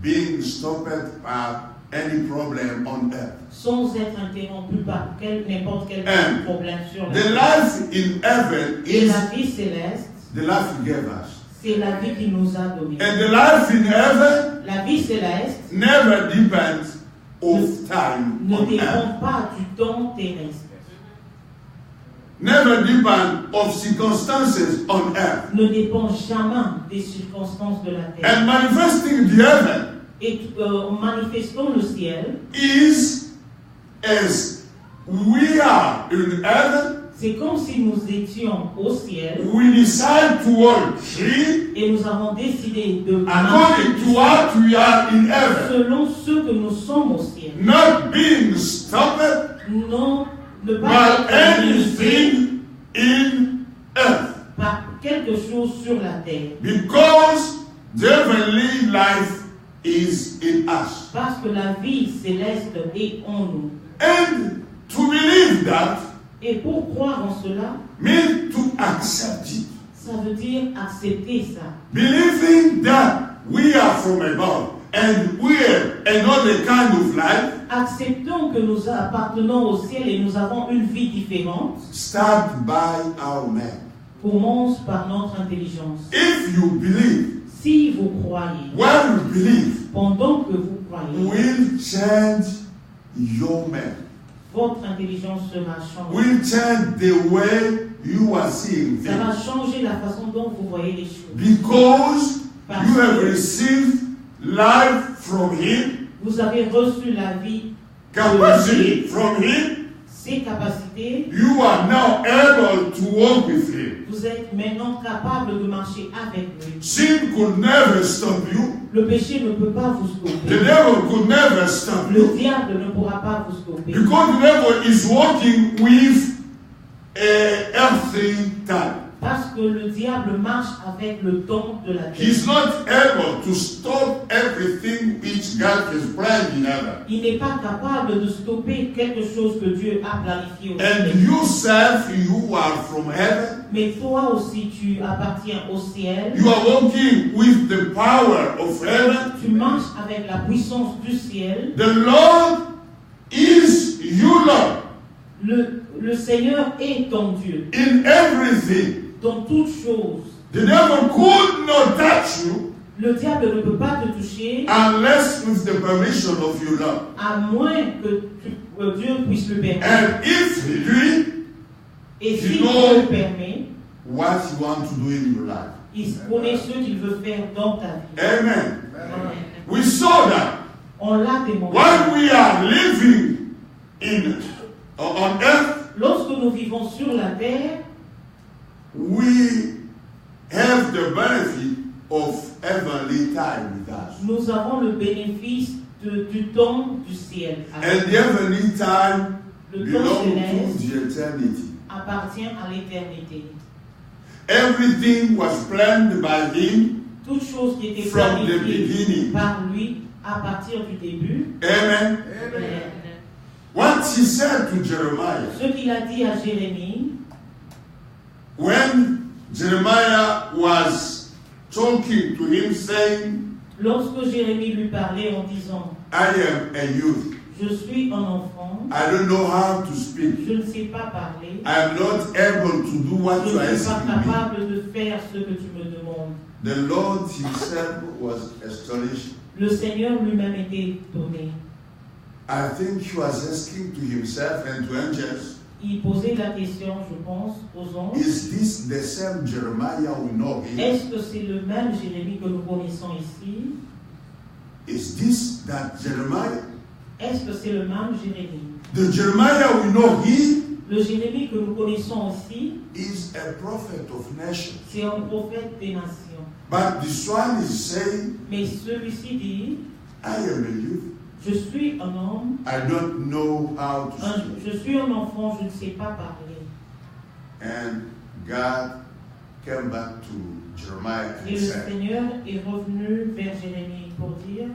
Speaker 1: being stopped by any problem on earth.
Speaker 2: Sans être interrompu par n'importe quel
Speaker 1: And
Speaker 2: problème sur la
Speaker 1: the
Speaker 2: terre.
Speaker 1: life in heaven
Speaker 2: Et
Speaker 1: is
Speaker 2: la vie céleste,
Speaker 1: the life he gave us.
Speaker 2: c'est la vie qu'il nous a donnée.
Speaker 1: And the life in heaven
Speaker 2: La vie céleste
Speaker 1: never depends of time
Speaker 2: ne
Speaker 1: on earth.
Speaker 2: dépend pas du temps terrestre.
Speaker 1: Never depend of circumstances on earth.
Speaker 2: Ne dépend jamais des circonstances de la terre.
Speaker 1: And manifesting the heaven
Speaker 2: Et manifestons le ciel,
Speaker 1: is as we are in heaven,
Speaker 2: c'est comme si nous étions au ciel
Speaker 1: we decide to walk here
Speaker 2: et nous avons décidé de
Speaker 1: according to what we are in heaven,
Speaker 2: selon ce que nous sommes au ciel.
Speaker 1: not being stopped
Speaker 2: Non, ne
Speaker 1: by
Speaker 2: pas être limité
Speaker 1: anything in earth.
Speaker 2: par quelque chose sur la terre.
Speaker 1: Because the heavenly life is in us.
Speaker 2: Parce que la vie céleste est en nous.
Speaker 1: And to believe that
Speaker 2: Et pour croire en cela,
Speaker 1: means to accept it.
Speaker 2: ça veut dire accepter ça.
Speaker 1: Believing that we are from above and we are another kind of life,
Speaker 2: Acceptons que nous appartenons au ciel et nous avons une vie différente.
Speaker 1: start by our man.
Speaker 2: Commence par notre intelligence.
Speaker 1: If you believe,
Speaker 2: Si vous croyez,
Speaker 1: when you believe,
Speaker 2: pendant que vous croyez,
Speaker 1: will change your man.
Speaker 2: votre intelligence sera changée.
Speaker 1: Will change the way you are seeing
Speaker 2: Ça va
Speaker 1: things.
Speaker 2: changer la façon dont vous voyez les choses.
Speaker 1: Because you have received life from him,
Speaker 2: Vous avez reçu la vie,
Speaker 1: capacity from him,
Speaker 2: ses capacités.
Speaker 1: you are now able to walk with him.
Speaker 2: Vous êtes maintenant capable de marcher avec lui.
Speaker 1: Sin could never stop you.
Speaker 2: Le péché ne peut pas vous
Speaker 1: The
Speaker 2: stopper.
Speaker 1: devil could never stop
Speaker 2: Le
Speaker 1: you.
Speaker 2: diable ne pourra pas vous stopper.
Speaker 1: Because the devil is working with a earthly time.
Speaker 2: Parce que le diable marche avec le temps de la terre.
Speaker 1: He's not able to stop everything which God has planned in heaven.
Speaker 2: Il n'est pas capable de stopper quelque chose que Dieu a planifié au
Speaker 1: And
Speaker 2: ciel.
Speaker 1: yourself, you are from heaven.
Speaker 2: Mais toi aussi, tu appartiens au ciel.
Speaker 1: You are walking with the power of heaven.
Speaker 2: Tu marches avec la puissance du ciel.
Speaker 1: The Lord is your Lord
Speaker 2: Le Seigneur est ton Dieu.
Speaker 1: in everything.
Speaker 2: Dans toutes choses.
Speaker 1: The devil could not touch you
Speaker 2: Le diable ne peut pas te toucher
Speaker 1: unless with the permission of your Lord.
Speaker 2: à moins que Dieu puisse le permettre.
Speaker 1: And if he do it,
Speaker 2: Et si
Speaker 1: you
Speaker 2: Dieu
Speaker 1: know
Speaker 2: le permet,
Speaker 1: what you want to do in your life.
Speaker 2: il connaît ce qu'il veut faire dans ta vie.
Speaker 1: Amen.
Speaker 2: Amen.
Speaker 1: We saw that
Speaker 2: On l'a démontré.
Speaker 1: when we are living on earth,
Speaker 2: lorsque nous vivons sur la terre,
Speaker 1: we have the benefit of heavenly time with us.
Speaker 2: nous avons le bénéfice du temps du ciel.
Speaker 1: And the heavenly time
Speaker 2: Le temps
Speaker 1: belongs
Speaker 2: céleste
Speaker 1: to the eternity.
Speaker 2: appartient à l'éternité.
Speaker 1: Everything was planned by him.
Speaker 2: Toute chose qui était
Speaker 1: From the
Speaker 2: planifiée
Speaker 1: beginning.
Speaker 2: par lui à partir du début.
Speaker 1: Amen. What he said to Jeremiah,
Speaker 2: Ce qu'il a dit à Jérémie,
Speaker 1: when Jeremiah was talking to him saying,
Speaker 2: lorsque Jérémie lui parlait en disant,
Speaker 1: I am a youth.
Speaker 2: je suis un enfant,
Speaker 1: I don't know how to speak.
Speaker 2: je ne sais pas parler,
Speaker 1: I am not able to do what
Speaker 2: je
Speaker 1: you are
Speaker 2: ne suis pas
Speaker 1: asking me.
Speaker 2: capable de faire ce que tu me demandes.
Speaker 1: The Lord himself was astonished.
Speaker 2: Le Seigneur lui-même était étonné.
Speaker 1: I think he was asking to himself and to angels,
Speaker 2: Il posait la question, je pense, aux anges.
Speaker 1: is this the same Jeremiah we know here?
Speaker 2: Est-ce que c'est le même Jérémie que nous connaissons ici?
Speaker 1: Is this that Jeremiah?
Speaker 2: Est-ce que c'est le même Jérémie?
Speaker 1: The Jeremiah we know here
Speaker 2: Le Jérémie que nous connaissons aussi,
Speaker 1: is a prophet of nations.
Speaker 2: c'est un prophète des nations.
Speaker 1: But this one is saying,
Speaker 2: Mais celui-ci dit,
Speaker 1: I am a youth.
Speaker 2: je suis un homme,
Speaker 1: I don't know how to speak.
Speaker 2: je suis un enfant, je ne sais pas parler.
Speaker 1: And God came back to Jeremiah
Speaker 2: Et
Speaker 1: and
Speaker 2: le
Speaker 1: said,
Speaker 2: Seigneur est revenu vers Jérémie pour dire,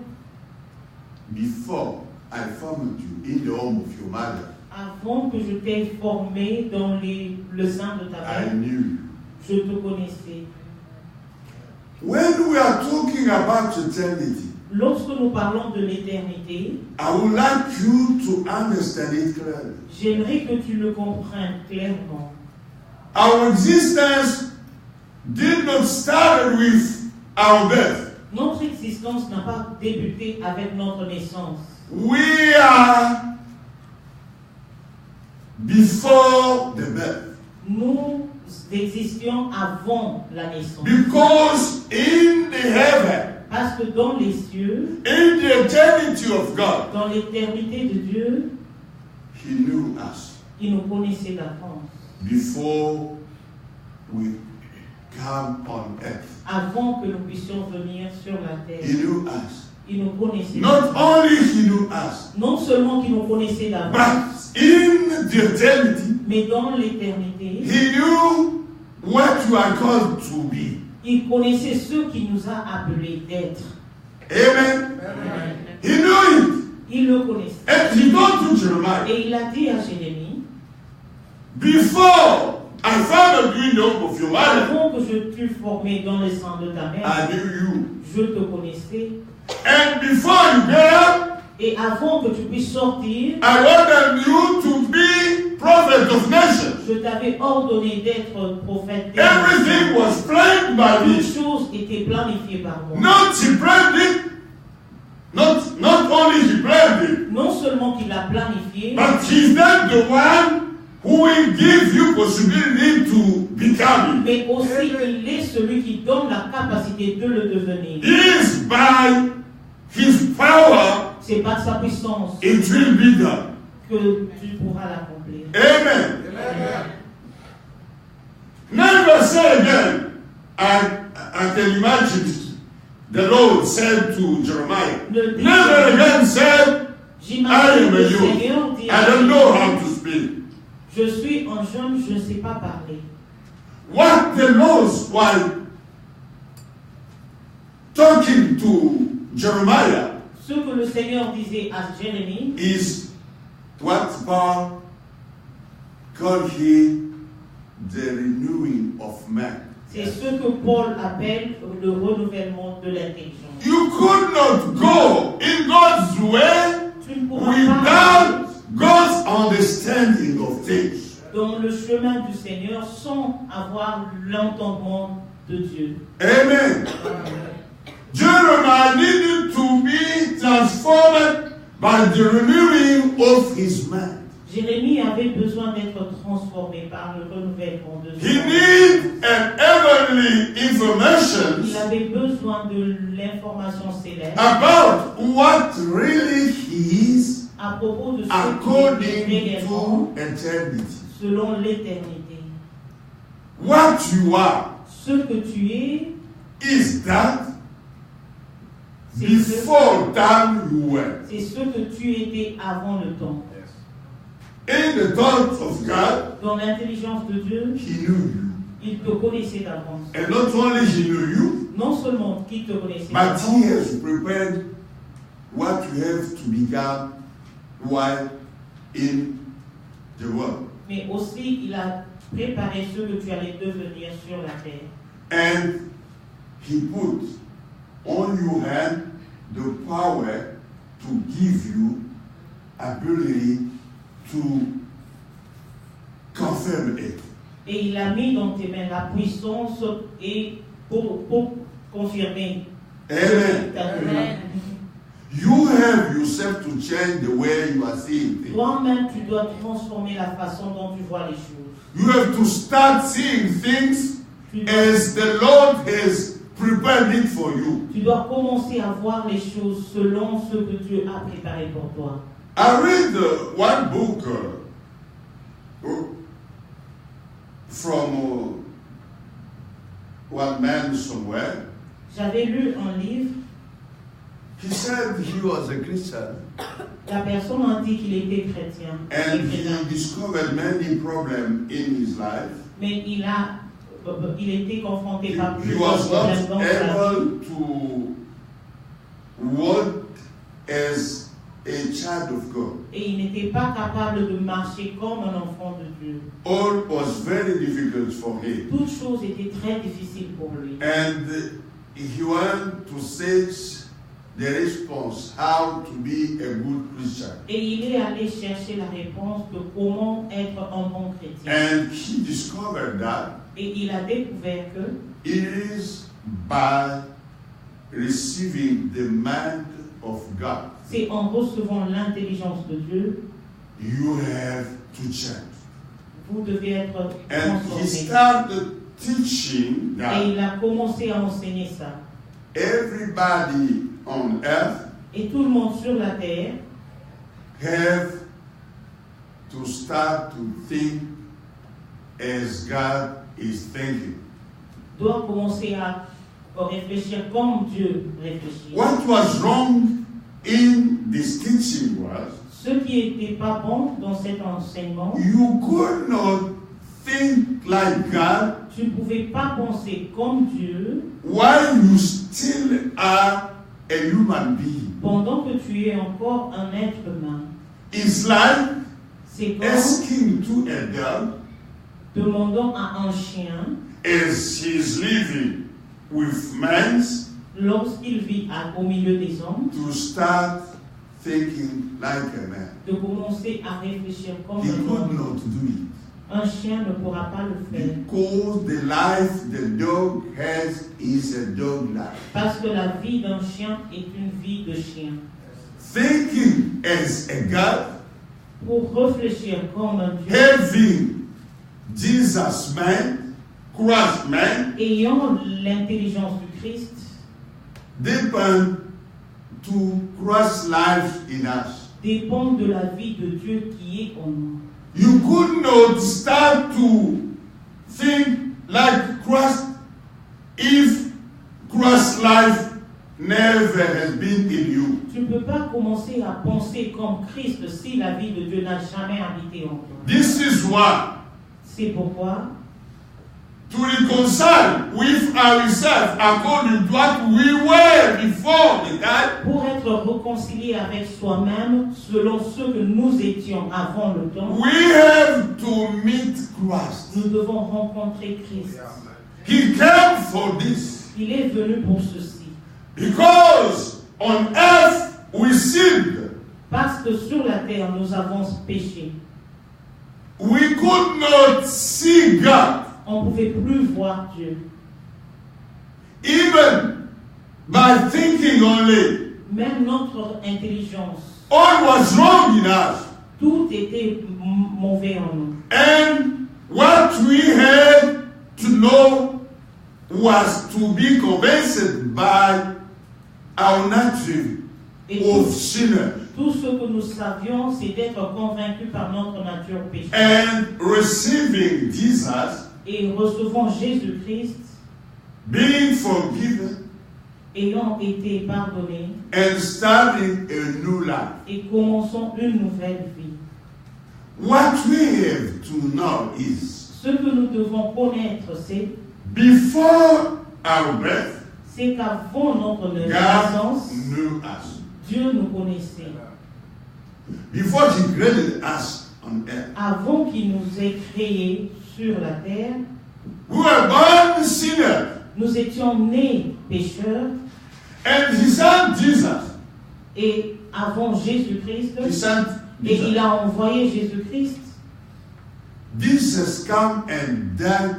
Speaker 1: before I formed you in the home of your mother,
Speaker 2: avant que je t'ai formé dans le sein de ta
Speaker 1: I
Speaker 2: mère,
Speaker 1: knew you.
Speaker 2: je te connaissais.
Speaker 1: When we are talking about eternity,
Speaker 2: Lorsque nous parlons de l'éternité,
Speaker 1: I would like you to understand it clearly.
Speaker 2: j'aimerais que tu le comprennes clairement.
Speaker 1: Our existence did not start with our birth.
Speaker 2: Notre existence n'a pas débuté avec notre naissance.
Speaker 1: We are before the birth.
Speaker 2: Nous existions avant la naissance.
Speaker 1: Because in the heaven,
Speaker 2: Parce que dans les cieux,
Speaker 1: in the eternity of God,
Speaker 2: dans l'éternité de Dieu,
Speaker 1: He knew us
Speaker 2: il nous connaissait d'avance.
Speaker 1: before we come on earth.
Speaker 2: Avant que nous puissions venir sur la
Speaker 1: He
Speaker 2: terre,
Speaker 1: knew us.
Speaker 2: il nous connaissait.
Speaker 1: Not only He knew us,
Speaker 2: Non seulement qu'il nous connaissait d'avance,
Speaker 1: but in the eternity,
Speaker 2: mais dans l'éternité,
Speaker 1: He knew what you are called to be.
Speaker 2: il connaissait ce qui nous a appelés d'être.
Speaker 1: Amen.
Speaker 2: Amen.
Speaker 1: He knew it.
Speaker 2: Il le connaissait.
Speaker 1: And He told to Jeremiah,
Speaker 2: Et il a dit à Jérémie,
Speaker 1: before I found you in the home of your mother,
Speaker 2: avant que je t'eus formé dans le sang de ta mère,
Speaker 1: I knew you.
Speaker 2: je te connaissais.
Speaker 1: And before you get up,
Speaker 2: Et avant que tu puisses sortir,
Speaker 1: I wanted you to be prophet of nations.
Speaker 2: je t'avais ordonné d'être prophète.
Speaker 1: Everything was planned by me.
Speaker 2: Toutes choses étaient planifiées par moi.
Speaker 1: Not he planned it. Not only he planned it,
Speaker 2: Non seulement qu'il a planifié,
Speaker 1: but he's not the one who will give you possibility to become it.
Speaker 2: mais aussi il est celui qui donne la capacité de le devenir.
Speaker 1: It is by his power
Speaker 2: C'est par sa puissance
Speaker 1: it will be done.
Speaker 2: que tu pourras l'accomplir.
Speaker 1: Amen.
Speaker 2: Amen.
Speaker 1: Never say again, I can imagine the Lord said to Jeremiah, never again said, I
Speaker 2: J'imagine
Speaker 1: am
Speaker 2: que
Speaker 1: a
Speaker 2: le
Speaker 1: youth.
Speaker 2: Seigneur dit
Speaker 1: I don't know how to speak.
Speaker 2: je suis un jeune, je ne sais pas parler.
Speaker 1: What the Lord was talking to Jeremiah
Speaker 2: Ce que le Seigneur disait à Jérémie,
Speaker 1: is what Paul called here the renewing of man.
Speaker 2: c'est ce que Paul appelle le renouvellement de l'intelligence.
Speaker 1: You could not go in God's way
Speaker 2: Tu ne pourras pas
Speaker 1: without God's understanding of things.
Speaker 2: dans le chemin du Seigneur sans avoir l'entendement de Dieu.
Speaker 1: Amen. Jeremiah needed to be transformed by the renewing of his mind.
Speaker 2: Jérémie avait besoin d'être transformé par le renouvellement de
Speaker 1: He
Speaker 2: son
Speaker 1: needed an heavenly information
Speaker 2: Il avait besoin de l'information céleste
Speaker 1: about what really he is
Speaker 2: à propos de ce qui est
Speaker 1: according
Speaker 2: réellement
Speaker 1: to eternity.
Speaker 2: selon l'éternité.
Speaker 1: What you are
Speaker 2: Ce que tu es,
Speaker 1: is that
Speaker 2: c'est
Speaker 1: before time you were.
Speaker 2: ce que tu étais avant le temps.
Speaker 1: In the thoughts of God,
Speaker 2: Dans l'intelligence de Dieu,
Speaker 1: He knew you.
Speaker 2: il te connaissait d'avance.
Speaker 1: And not only He knew you,
Speaker 2: Non seulement qu'il te connaissait
Speaker 1: but
Speaker 2: d'avance,
Speaker 1: He has prepared what you have to become while in the world.
Speaker 2: mais aussi il a préparé ce que tu allais devenir sur la terre.
Speaker 1: And He put on your hand the power to give you ability to confirm it.
Speaker 2: Et il a mis dans tes mains la puissance et pour confirmer.
Speaker 1: Amen.
Speaker 2: Amen.
Speaker 1: You have yourself to change the way you are seeing things.
Speaker 2: Toi-même, tu dois transformer la façon dont tu vois les choses.
Speaker 1: You have to start seeing things
Speaker 2: Tu dois,
Speaker 1: as the Lord has prepared it for you.
Speaker 2: tu dois commencer à voir les choses selon ce que Dieu a préparé pour toi.
Speaker 1: I read one book from one man somewhere.
Speaker 2: J'avais lu un livre,
Speaker 1: He said he was a Christian
Speaker 2: la personne a dit qu'il était chrétien,
Speaker 1: and he discovered many problems in his life.
Speaker 2: mais il était confronté
Speaker 1: He
Speaker 2: par plusieurs
Speaker 1: was
Speaker 2: problèmes
Speaker 1: not
Speaker 2: dans sa vie.
Speaker 1: able to walk as a child of God.
Speaker 2: Et il n'était pas capable de marcher comme un enfant de Dieu.
Speaker 1: All was very difficult for him.
Speaker 2: Toute chose était très difficile pour lui.
Speaker 1: And he wanted to search the response how to be a good Christian.
Speaker 2: Et il est allé chercher la réponse de comment être un bon chrétien.
Speaker 1: And he discovered that
Speaker 2: Et il a découvert que
Speaker 1: it is by receiving the mind of God
Speaker 2: c'est en recevant l'intelligence de Dieu,
Speaker 1: you have to change.
Speaker 2: vous devez être
Speaker 1: And he
Speaker 2: transformé.
Speaker 1: started teaching
Speaker 2: Et
Speaker 1: that
Speaker 2: il a commencé à enseigner ça.
Speaker 1: everybody on earth
Speaker 2: Et tout le monde sur la terre
Speaker 1: have to start to think as God is thinking.
Speaker 2: doit commencer à réfléchir comme Dieu réfléchit.
Speaker 1: What was wrong in this teaching was
Speaker 2: Ce qui n'était pas bon dans cet enseignement,
Speaker 1: you could not think like God
Speaker 2: tu ne pouvais pas penser comme Dieu
Speaker 1: while you still are a human being.
Speaker 2: pendant que tu es encore un être humain.
Speaker 1: It's like
Speaker 2: C'est comme
Speaker 1: asking to a dog
Speaker 2: demandant à un chien,
Speaker 1: as he's living with men
Speaker 2: lorsqu'il vit au milieu des hommes,
Speaker 1: to start thinking like a man.
Speaker 2: de commencer à réfléchir comme
Speaker 1: He
Speaker 2: un
Speaker 1: could
Speaker 2: homme.
Speaker 1: not do it.
Speaker 2: Un chien ne pourra pas le faire.
Speaker 1: Because the life the dog has is a dog life.
Speaker 2: Parce que la vie d'un chien est une vie de chien.
Speaker 1: Thinking as a God,
Speaker 2: Pour réfléchir comme un Dieu,
Speaker 1: having Jesus man, Christ man,
Speaker 2: ayant l'intelligence du Christ,
Speaker 1: depend to Christ's life in us.
Speaker 2: dépend de la vie de Dieu qui est en nous.
Speaker 1: You could not start to think like Christ if Christ's life never has been in you.
Speaker 2: Tu ne peux pas commencer à penser comme Christ si la vie de Dieu n'a jamais habité en toi.
Speaker 1: This is why
Speaker 2: C'est pourquoi,
Speaker 1: to reconcile with ourselves according to what we were before the time,
Speaker 2: pour être réconcilié avec soi-même selon ce que nous étions avant le temps,
Speaker 1: we have to meet Christ.
Speaker 2: nous devons rencontrer Christ.
Speaker 1: He came for this
Speaker 2: Il est venu pour ceci.
Speaker 1: because on earth we sinned.
Speaker 2: Parce que sur la terre, nous avons péché.
Speaker 1: We could not see God
Speaker 2: On ne pouvait plus voir Dieu.
Speaker 1: even by thinking only.
Speaker 2: Même notre intelligence,
Speaker 1: All was wrong in us.
Speaker 2: tout était mauvais en nous.
Speaker 1: And what we had to know was to be convinced by our nature
Speaker 2: Et
Speaker 1: of
Speaker 2: tout,
Speaker 1: sinners.
Speaker 2: Tout ce que nous savions, c'est d'être convaincus par notre nature pécheresse.
Speaker 1: and receiving Jesus,
Speaker 2: Et recevons Jésus-Christ,
Speaker 1: being forgiven,
Speaker 2: ayant été pardonnés,
Speaker 1: and starting a new life.
Speaker 2: et commençons une nouvelle vie.
Speaker 1: What we have to know is,
Speaker 2: Ce que nous devons connaître, c'est
Speaker 1: before our birth,
Speaker 2: qu'avant notre
Speaker 1: God
Speaker 2: naissance,
Speaker 1: knew us.
Speaker 2: Dieu nous connaissait.
Speaker 1: Before He created us on earth,
Speaker 2: Avant qu'il nous ait créés sur la terre,
Speaker 1: we were born sinners,
Speaker 2: nous étions nés pécheurs,
Speaker 1: and He sent Jesus.
Speaker 2: et avant Jésus-Christ,
Speaker 1: He sent
Speaker 2: et il
Speaker 1: Jesus.
Speaker 2: a envoyé Jésus-Christ.
Speaker 1: Jesus come and died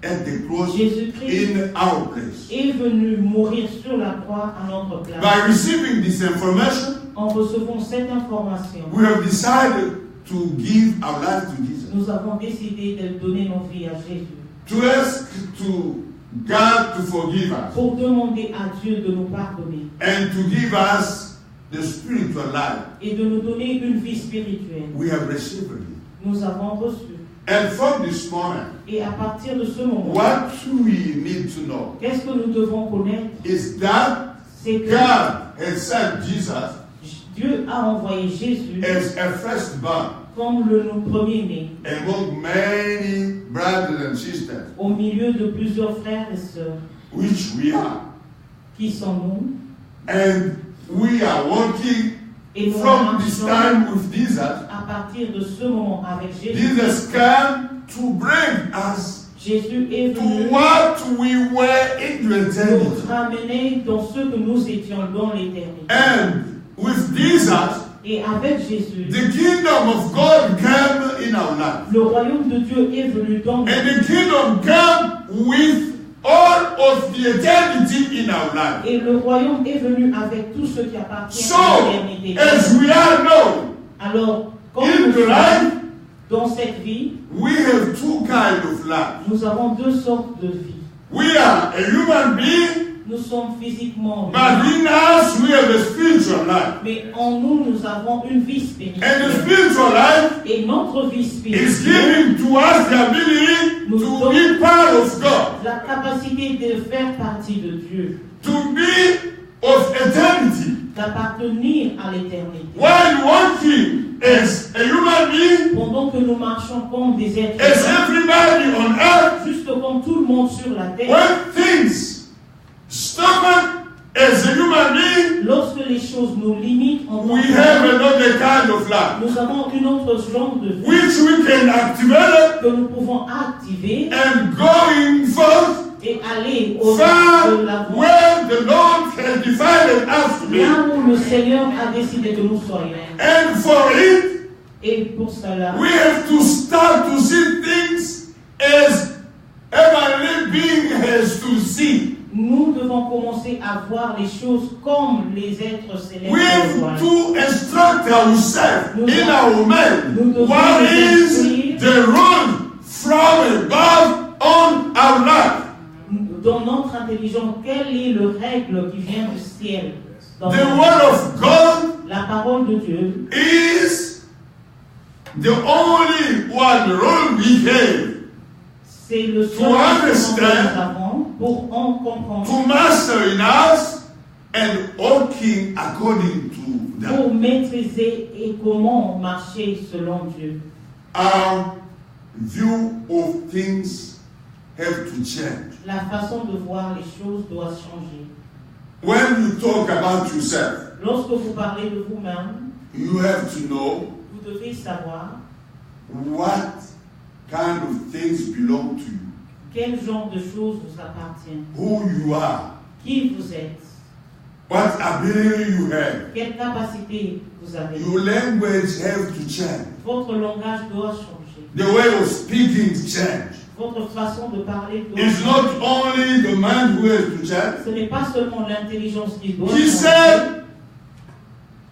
Speaker 1: at the cross
Speaker 2: Jésus-Christ
Speaker 1: in our place.
Speaker 2: est venu mourir sur la croix à notre place.
Speaker 1: By receiving this information,
Speaker 2: En recevant cette information,
Speaker 1: we have decided to give our life to Jesus.
Speaker 2: nous avons décidé de donner nos vies à Jésus.
Speaker 1: To ask to God to forgive us
Speaker 2: Pour demander à Dieu de nous pardonner
Speaker 1: and to give us the spiritual life.
Speaker 2: et de nous donner une vie spirituelle.
Speaker 1: We have received it.
Speaker 2: Nous avons reçu.
Speaker 1: And from this moment,
Speaker 2: Et à partir de ce moment,
Speaker 1: what we need to know
Speaker 2: qu'est-ce que nous devons connaître?
Speaker 1: is that
Speaker 2: C'est que
Speaker 1: God has sent Jesus
Speaker 2: Dieu a envoyé Jésus
Speaker 1: as a firstborn
Speaker 2: comme le premier-né
Speaker 1: among many brothers and sisters,
Speaker 2: au milieu de plusieurs frères et sœurs
Speaker 1: which we are.
Speaker 2: qui sont nous.
Speaker 1: And we are walking
Speaker 2: Et nous
Speaker 1: from this
Speaker 2: marchons
Speaker 1: time with Jesus.
Speaker 2: à partir de ce moment avec Jésus.
Speaker 1: Jesus came to bring us
Speaker 2: Jésus est
Speaker 1: to
Speaker 2: venu
Speaker 1: what we were in
Speaker 2: nous
Speaker 1: eternity.
Speaker 2: ramener dans ce que nous étions dans l'éternité.
Speaker 1: And with Jesus,
Speaker 2: Et avec Jésus,
Speaker 1: the kingdom of God came in our life.
Speaker 2: le royaume de Dieu est venu dans nous.
Speaker 1: And the kingdom came with all of the eternity in our life.
Speaker 2: Et le royaume est venu avec tout ce qui appartient
Speaker 1: So,
Speaker 2: à l'éternité.
Speaker 1: as we are known,
Speaker 2: Alors, comme
Speaker 1: in
Speaker 2: nous
Speaker 1: the
Speaker 2: sommes
Speaker 1: life,
Speaker 2: dans cette vie,
Speaker 1: we have two kinds of life.
Speaker 2: nous avons deux sortes de vie.
Speaker 1: We are a human being,
Speaker 2: Nous sommes physiquement
Speaker 1: but
Speaker 2: vivants,
Speaker 1: in us we have a spiritual life.
Speaker 2: mais en nous, nous avons une vie
Speaker 1: And the
Speaker 2: spirituelle.
Speaker 1: spiritual life
Speaker 2: Et notre vie
Speaker 1: is
Speaker 2: spirituelle,
Speaker 1: giving to us the ability to be part of God,
Speaker 2: la capacité de faire partie de Dieu,
Speaker 1: to be of eternity.
Speaker 2: d'appartenir à l'éternité.
Speaker 1: While walking as a human being,
Speaker 2: Pendant que nous marchons comme des êtres
Speaker 1: as
Speaker 2: humains,
Speaker 1: everybody on earth,
Speaker 2: juste comme tout le monde sur la terre,
Speaker 1: when things stop as a human being,
Speaker 2: lorsque les choses nous limitent, en tant
Speaker 1: we
Speaker 2: que
Speaker 1: have
Speaker 2: humains,
Speaker 1: another kind of life,
Speaker 2: nous avons une autre genre de vie
Speaker 1: which we can activate
Speaker 2: que nous pouvons activer
Speaker 1: and going forth
Speaker 2: et aller au
Speaker 1: far
Speaker 2: de l'avant,
Speaker 1: where the Lord has decided us to be.
Speaker 2: là où le Seigneur a décidé que nous soyons.
Speaker 1: And for it,
Speaker 2: Et pour cela,
Speaker 1: we have to start to see things as heavenly being has to see.
Speaker 2: nous devons commencer à voir les choses comme les êtres célestes
Speaker 1: We
Speaker 2: le
Speaker 1: have
Speaker 2: voient.
Speaker 1: to instruct ourselves in our mind
Speaker 2: nous
Speaker 1: what
Speaker 2: devons
Speaker 1: is
Speaker 2: instruire
Speaker 1: the rule from above on our life.
Speaker 2: Dans notre intelligence, quelle est le règle qui vient du ciel? Dans
Speaker 1: The
Speaker 2: notre-
Speaker 1: word of God
Speaker 2: La parole de Dieu
Speaker 1: is the only one rule we have
Speaker 2: c'est le seul
Speaker 1: To
Speaker 2: instrument
Speaker 1: understand,
Speaker 2: que nous avons pour en comprendre,
Speaker 1: to master in us and walking according to that.
Speaker 2: pour maîtriser et comment marcher selon Dieu.
Speaker 1: Our view of things have to change.
Speaker 2: La façon de voir les choses doit changer.
Speaker 1: When you talk about yourself,
Speaker 2: Lorsque vous parlez de vous-même,
Speaker 1: you have to know
Speaker 2: vous devez savoir
Speaker 1: what kind of things belong to you,
Speaker 2: quel genre de choses vous appartient,
Speaker 1: who you are,
Speaker 2: qui vous êtes,
Speaker 1: what ability you have.
Speaker 2: quelle capacité vous avez.
Speaker 1: Your language have to change.
Speaker 2: Votre langage doit changer.
Speaker 1: The way of speaking change.
Speaker 2: Votre façon de parler doit
Speaker 1: It's not
Speaker 2: changer.
Speaker 1: only the mind who has to change.
Speaker 2: Ce n'est pas seulement l'intelligence qui doit
Speaker 1: He
Speaker 2: changer.
Speaker 1: said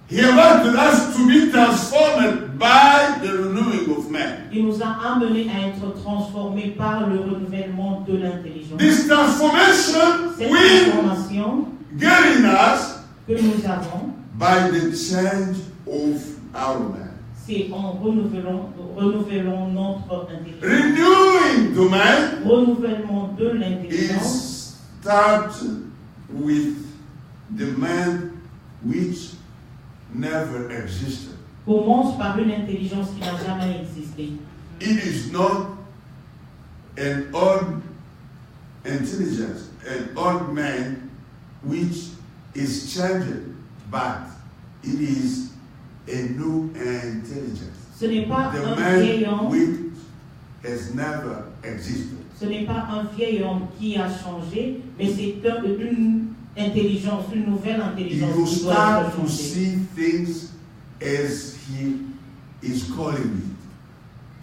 Speaker 1: he wanted us to be transformed by the renewing of man.
Speaker 2: Il nous a amenés à être transformés par le renouvellement de l'intelligence.
Speaker 1: This transformation
Speaker 2: Cette
Speaker 1: we
Speaker 2: transformation
Speaker 1: get in us
Speaker 2: que nous avons
Speaker 1: by the change of our man.
Speaker 2: C'est en renouvelant notre intelligence.
Speaker 1: Renewing the man
Speaker 2: Renouvellement de l'intelligence.
Speaker 1: is start with the man which never existed.
Speaker 2: Commence par une intelligence qui n'a jamais existé.
Speaker 1: It is not an old intelligence, an old man which is changed, but it is a new intelligence.
Speaker 2: Ce n'est pas
Speaker 1: The
Speaker 2: un
Speaker 1: man
Speaker 2: vieil homme.
Speaker 1: which has never existed.
Speaker 2: Ce n'est pas un vieil homme qui a changé, mais c'est une intelligence, une nouvelle intelligence
Speaker 1: You
Speaker 2: qui doit
Speaker 1: start
Speaker 2: être
Speaker 1: to
Speaker 2: changée.
Speaker 1: see things as he is calling it.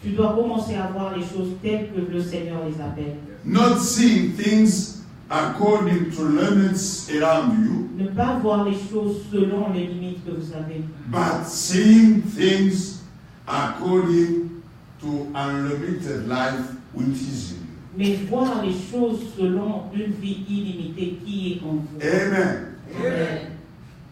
Speaker 2: Tu dois commencer à voir les choses telles que le Seigneur les appelle.
Speaker 1: Not seeing things according to limits around you,
Speaker 2: Ne pas voir les choses selon les limites que vous avez,
Speaker 1: but seeing things according to unlimited life which is in you.
Speaker 2: mais voir les choses selon une vie illimitée qui est en vous.
Speaker 1: Amen.
Speaker 2: Amen.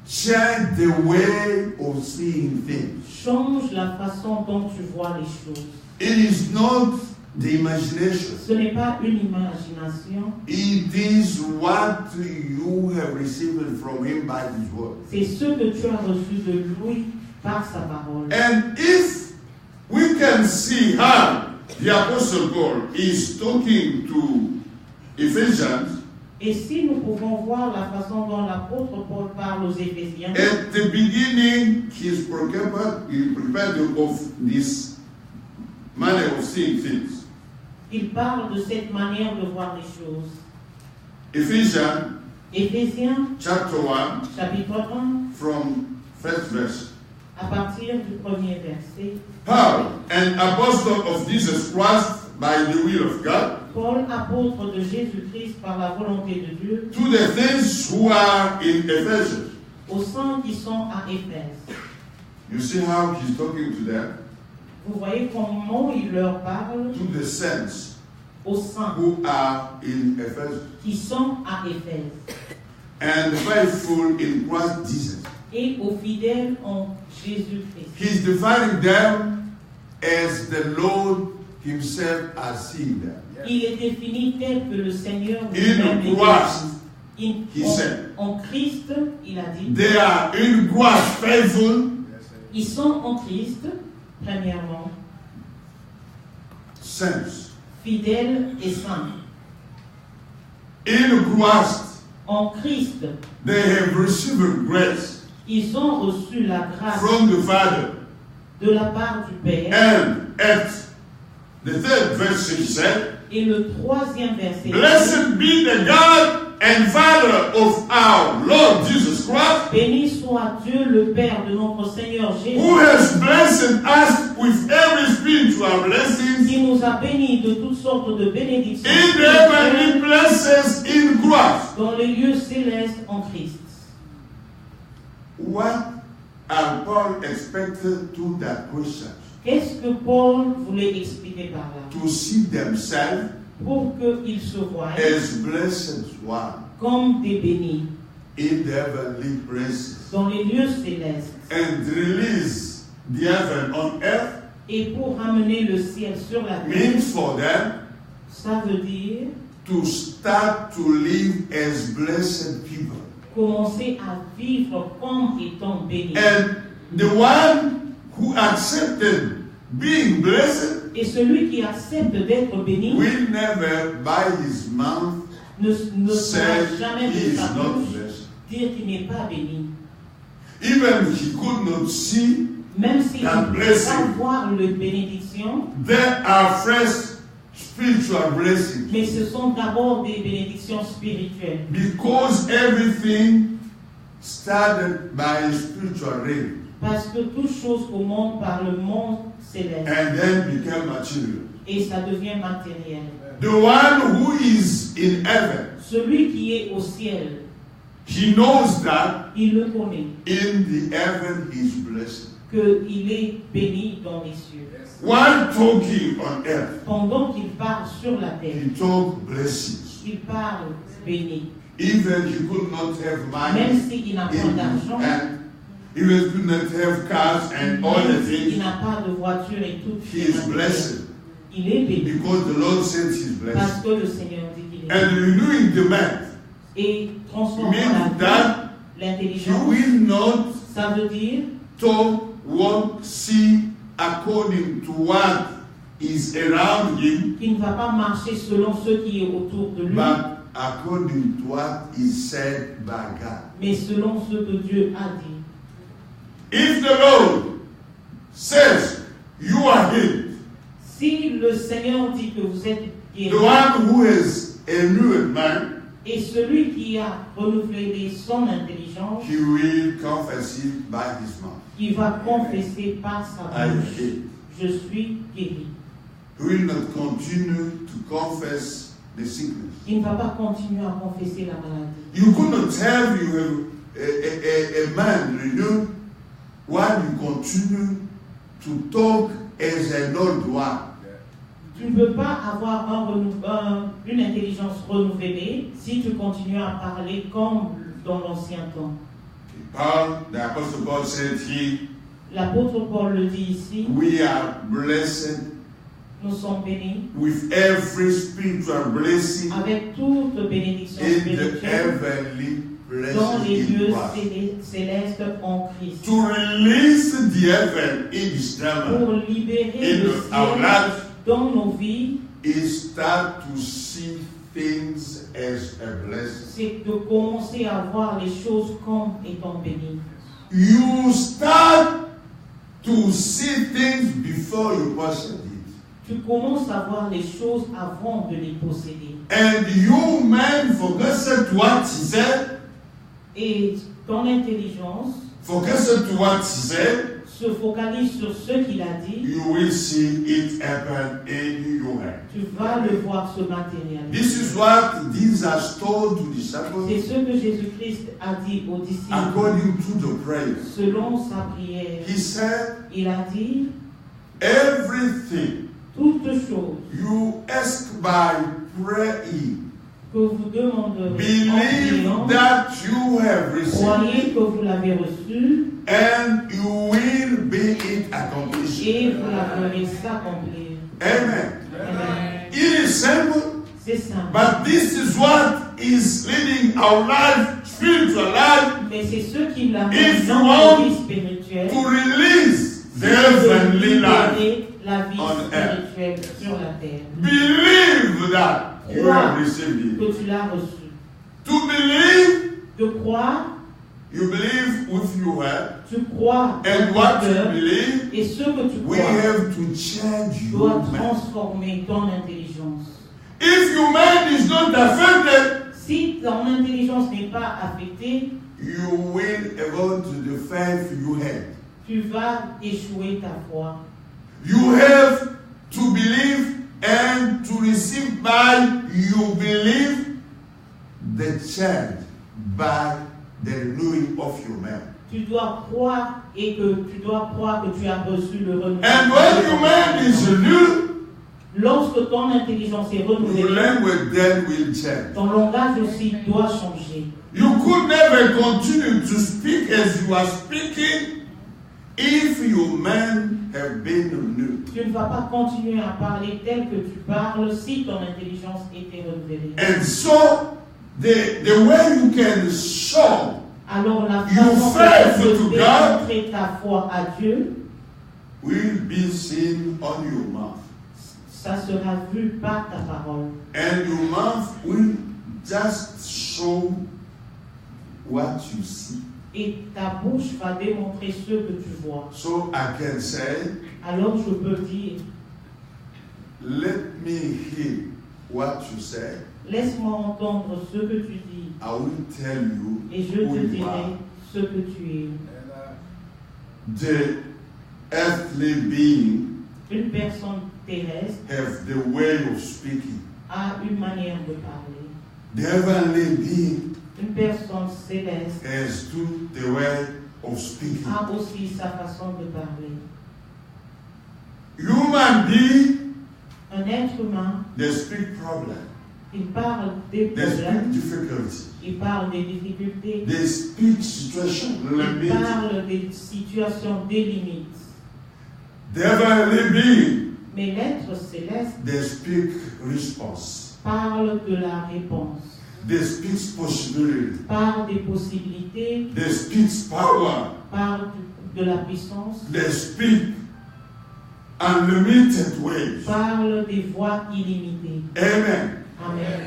Speaker 1: Change the way of seeing things.
Speaker 2: Change la façon dont tu vois les choses.
Speaker 1: It is not the imagination.
Speaker 2: Ce n'est pas une imagination,
Speaker 1: It is what you have received from him by his word.
Speaker 2: c'est ce que tu as reçu de lui par sa parole.
Speaker 1: And if we can see how the Apostle Paul is talking to Ephesians,
Speaker 2: Et si nous pouvons voir la façon dont l'apôtre Paul parle aux Éphésiens,
Speaker 1: at the beginning he prepared of this manner of seeing things.
Speaker 2: il parle de cette manière de voir les choses.
Speaker 1: Ephesians
Speaker 2: Éphésiens,
Speaker 1: chapter 1
Speaker 2: chapitre 1,
Speaker 1: from first verse.
Speaker 2: à partir du premier verset.
Speaker 1: Paul, an apostle of Jesus Christ by the will of God,
Speaker 2: Paul, apôtre de Jésus-Christ par la volonté de Dieu,
Speaker 1: to the saints who are in Ephesus.
Speaker 2: aux saints qui sont à Éphèse.
Speaker 1: You see how he's talking to them?
Speaker 2: Vous voyez comment il leur parle
Speaker 1: To the saints
Speaker 2: aux saints
Speaker 1: who are in Ephesus.
Speaker 2: qui sont à Éphèse
Speaker 1: And the faithful in Christ Jesus.
Speaker 2: et aux fidèles en Jésus-Christ.
Speaker 1: He's defining them as the Lord himself has seen them.
Speaker 2: Il est défini tel que le Seigneur
Speaker 1: In
Speaker 2: lui-même est
Speaker 1: Christ,
Speaker 2: défini.
Speaker 1: he said.
Speaker 2: En Christ, il a dit,
Speaker 1: They are in Christ faithful
Speaker 2: ils sont en Christ, premièrement,
Speaker 1: saints.
Speaker 2: fidèles et saints.
Speaker 1: In Christ,
Speaker 2: En Christ,
Speaker 1: they have received grace
Speaker 2: ils ont reçu la grâce
Speaker 1: from the Father.
Speaker 2: de la part du Père.
Speaker 1: And at the third verse he said,
Speaker 2: Et le troisième verset,
Speaker 1: Blessed be the God and Father of our Lord Jesus Christ,
Speaker 2: béni soit Dieu le Père de notre Seigneur Jésus,
Speaker 1: who has blessed us with every spiritual blessing
Speaker 2: qui nous a bénis de toutes sortes de bénédictions
Speaker 1: in the heavenly places in Christ.
Speaker 2: dans les lieux célestes en Christ.
Speaker 1: What are Paul expected to that question?
Speaker 2: Qu'est-ce que Paul voulait expliquer par là?
Speaker 1: To see themselves
Speaker 2: Pour qu'ils se voient
Speaker 1: as blessed one
Speaker 2: comme des bénis
Speaker 1: in the heavenly places
Speaker 2: dans les lieux célestes
Speaker 1: and release the heaven on earth
Speaker 2: et pour ramener le ciel sur la terre.
Speaker 1: means for them
Speaker 2: Ça veut dire
Speaker 1: to start to live as blessed people.
Speaker 2: commencer à vivre comme étant bénis.
Speaker 1: And the one who accepted being blessed
Speaker 2: Et celui qui accepte d'être béni
Speaker 1: will never by his mouth
Speaker 2: ne
Speaker 1: say
Speaker 2: sera jamais
Speaker 1: he
Speaker 2: de
Speaker 1: is
Speaker 2: sa
Speaker 1: not
Speaker 2: bouche
Speaker 1: blessed.
Speaker 2: dire qu'il n'est pas béni.
Speaker 1: Even he could not see,
Speaker 2: Même s'il ne
Speaker 1: that
Speaker 2: peut
Speaker 1: blessing.
Speaker 2: pas voir les bénédictions,
Speaker 1: there are first spiritual blessings.
Speaker 2: mais ce sont d'abord des bénédictions spirituelles.
Speaker 1: Because everything started by spiritual realm
Speaker 2: Parce que toute chose commence par le monde céleste
Speaker 1: and then became material.
Speaker 2: et ça devient matériel.
Speaker 1: The one who is in heaven,
Speaker 2: Celui qui est au ciel,
Speaker 1: he knows that
Speaker 2: il le connaît,
Speaker 1: in the heaven he is blessed.
Speaker 2: qu'il est béni dans les cieux.
Speaker 1: While talking on earth,
Speaker 2: Pendant qu'il parle sur la terre,
Speaker 1: he talked blessings.
Speaker 2: il parle béni.
Speaker 1: Even he could not have
Speaker 2: Même
Speaker 1: money
Speaker 2: s'il n'a
Speaker 1: in
Speaker 2: pas
Speaker 1: his
Speaker 2: d'argent,
Speaker 1: hand, even do not have cars and all the
Speaker 2: Même s'il
Speaker 1: things,
Speaker 2: n'a pas de voiture et tout,
Speaker 1: he is blessed
Speaker 2: il est béni.
Speaker 1: because the Lord says he's blessed.
Speaker 2: Parce que le Seigneur dit qu'il est
Speaker 1: And
Speaker 2: béni.
Speaker 1: renewing the mind
Speaker 2: Et transformant
Speaker 1: means
Speaker 2: la vie,
Speaker 1: that you
Speaker 2: l'intelligence,
Speaker 1: will not
Speaker 2: ça veut dire
Speaker 1: walk, see according to what is around him,
Speaker 2: qu'il ne va pas marcher selon ce qui est autour de lui,
Speaker 1: but according to what is said by God.
Speaker 2: mais selon ce que Dieu a dit.
Speaker 1: If the Lord says you are healed,
Speaker 2: Si le Seigneur dit que vous êtes guéri,
Speaker 1: the one who has a renewed mind,
Speaker 2: et celui qui a renouvelé son intelligence,
Speaker 1: he will confess it by his mouth.
Speaker 2: il va confesser par sa
Speaker 1: I am
Speaker 2: bouche,
Speaker 1: healed.
Speaker 2: je suis guéri.
Speaker 1: He will not continue to confess the sickness.
Speaker 2: Il ne va pas continuer à confesser la maladie.
Speaker 1: You could not have you have a man renewed while you continue to talk as an old one.
Speaker 2: Tu ne peux pas avoir une intelligence renouvelée si tu continues à parler comme dans l'ancien temps.
Speaker 1: Paul, the Apostle Paul said here,
Speaker 2: L'apôtre Paul le dit ici,
Speaker 1: we are blessed
Speaker 2: nous sommes bénis
Speaker 1: with every spiritual blessing
Speaker 2: avec toute bénédiction
Speaker 1: in the
Speaker 2: spirituelle
Speaker 1: heavenly
Speaker 2: dans les
Speaker 1: blessing
Speaker 2: lieux
Speaker 1: in Christ.
Speaker 2: célestes en Christ.
Speaker 1: To release the heaven in this time
Speaker 2: Pour libérer
Speaker 1: in
Speaker 2: le
Speaker 1: our
Speaker 2: ciel
Speaker 1: life
Speaker 2: dans nos vies,
Speaker 1: is start to see things as a blessing.
Speaker 2: c'est de commencer à voir les choses comme étant bénies.
Speaker 1: You start to see things before you possess it.
Speaker 2: Tu commences à voir les choses avant de les posséder.
Speaker 1: And you man focus what he said,
Speaker 2: Et ton intelligence
Speaker 1: focus to what he said,
Speaker 2: se focalise sur ce qu'il a dit,
Speaker 1: you will see it happen in your hand.
Speaker 2: tu vas le voir se matérialiser.
Speaker 1: This is what Jesus told to
Speaker 2: C'est
Speaker 1: disciples
Speaker 2: ce que Jésus-Christ a dit aux disciples
Speaker 1: according to the prayer.
Speaker 2: selon sa prière.
Speaker 1: He said,
Speaker 2: Il a dit,
Speaker 1: everything
Speaker 2: toute chose
Speaker 1: you ask by praying,
Speaker 2: que vous demanderez en
Speaker 1: believe
Speaker 2: priant,
Speaker 1: that you have received,
Speaker 2: croyez que vous l'avez reçu
Speaker 1: and you will be it accomplished.
Speaker 2: et vous la verrez s'accomplir.
Speaker 1: Amen.
Speaker 2: Amen.
Speaker 1: It is simple,
Speaker 2: C'est simple.
Speaker 1: but this is what is leading our life, spiritual life,
Speaker 2: Mais c'est ce qui l'a
Speaker 1: If
Speaker 2: mis dans
Speaker 1: you
Speaker 2: la
Speaker 1: want
Speaker 2: vie spirituelle,
Speaker 1: to release the
Speaker 2: de
Speaker 1: heavenly life.
Speaker 2: libérer la vie
Speaker 1: on earth.
Speaker 2: spirituelle sur la terre.
Speaker 1: Believe that you have received it.
Speaker 2: Que tu l'as reçu.
Speaker 1: To believe,
Speaker 2: De croire,
Speaker 1: you believe with your heart,
Speaker 2: tu crois dans
Speaker 1: and
Speaker 2: ton
Speaker 1: what you
Speaker 2: cœur,
Speaker 1: believe,
Speaker 2: et ce que tu
Speaker 1: we
Speaker 2: crois
Speaker 1: have to change
Speaker 2: doit
Speaker 1: your mind.
Speaker 2: transformer ton intelligence.
Speaker 1: If your mind is not affected,
Speaker 2: Si ton intelligence n'est pas affectée,
Speaker 1: you will able to the faith you have.
Speaker 2: tu vas échouer ta foi.
Speaker 1: You have to believe and to receive by you believe the change by the renewing of your mind.
Speaker 2: Tu dois croire et que tu dois croire que tu as reçu le renouvellement.
Speaker 1: And when your mind is renewed,
Speaker 2: Lorsque ton intelligence est
Speaker 1: your
Speaker 2: renouvelée,
Speaker 1: language then will change.
Speaker 2: ton langage aussi doit changer.
Speaker 1: You could never continue to speak as you are speaking if your mind have been renewed.
Speaker 2: Tu ne vas pas continuer à parler tel que tu parles si ton intelligence était renouvelée.
Speaker 1: And so the way you can show
Speaker 2: Alors la
Speaker 1: You
Speaker 2: façon
Speaker 1: faith
Speaker 2: que tu
Speaker 1: to
Speaker 2: peux
Speaker 1: God
Speaker 2: démontrer ta foi à Dieu,
Speaker 1: will be seen on your mouth.
Speaker 2: ça sera vu par ta parole.
Speaker 1: And your mouth will just show what you see.
Speaker 2: Et ta bouche va démontrer ce que tu vois.
Speaker 1: So I can say,
Speaker 2: Alors je peux dire,
Speaker 1: let me hear what you say.
Speaker 2: laisse-moi entendre ce que tu dis
Speaker 1: I will tell you
Speaker 2: et je
Speaker 1: who
Speaker 2: te
Speaker 1: you
Speaker 2: dirai
Speaker 1: are.
Speaker 2: ce que tu es.
Speaker 1: The earthly being
Speaker 2: Une personne terrestre
Speaker 1: have the way of speaking.
Speaker 2: a une manière de parler.
Speaker 1: The heavenly being
Speaker 2: Une personne céleste
Speaker 1: has too the way of speaking.
Speaker 2: a aussi sa façon de parler.
Speaker 1: Human being,
Speaker 2: Un être humain,
Speaker 1: they speak problem.
Speaker 2: Il parle des
Speaker 1: They speak
Speaker 2: problèmes,
Speaker 1: difficulty.
Speaker 2: il parle des difficultés,
Speaker 1: They speak situation
Speaker 2: il
Speaker 1: limit.
Speaker 2: parle des situations, des limites.
Speaker 1: The heavenly being,
Speaker 2: Mais l'être céleste
Speaker 1: they speak response.
Speaker 2: parle de la réponse,
Speaker 1: They speak possibility.
Speaker 2: parle des possibilités,
Speaker 1: They speak power.
Speaker 2: parle de la puissance,
Speaker 1: They speak unlimited ways.
Speaker 2: parle des voies illimitées.
Speaker 1: Amen.
Speaker 2: Amen.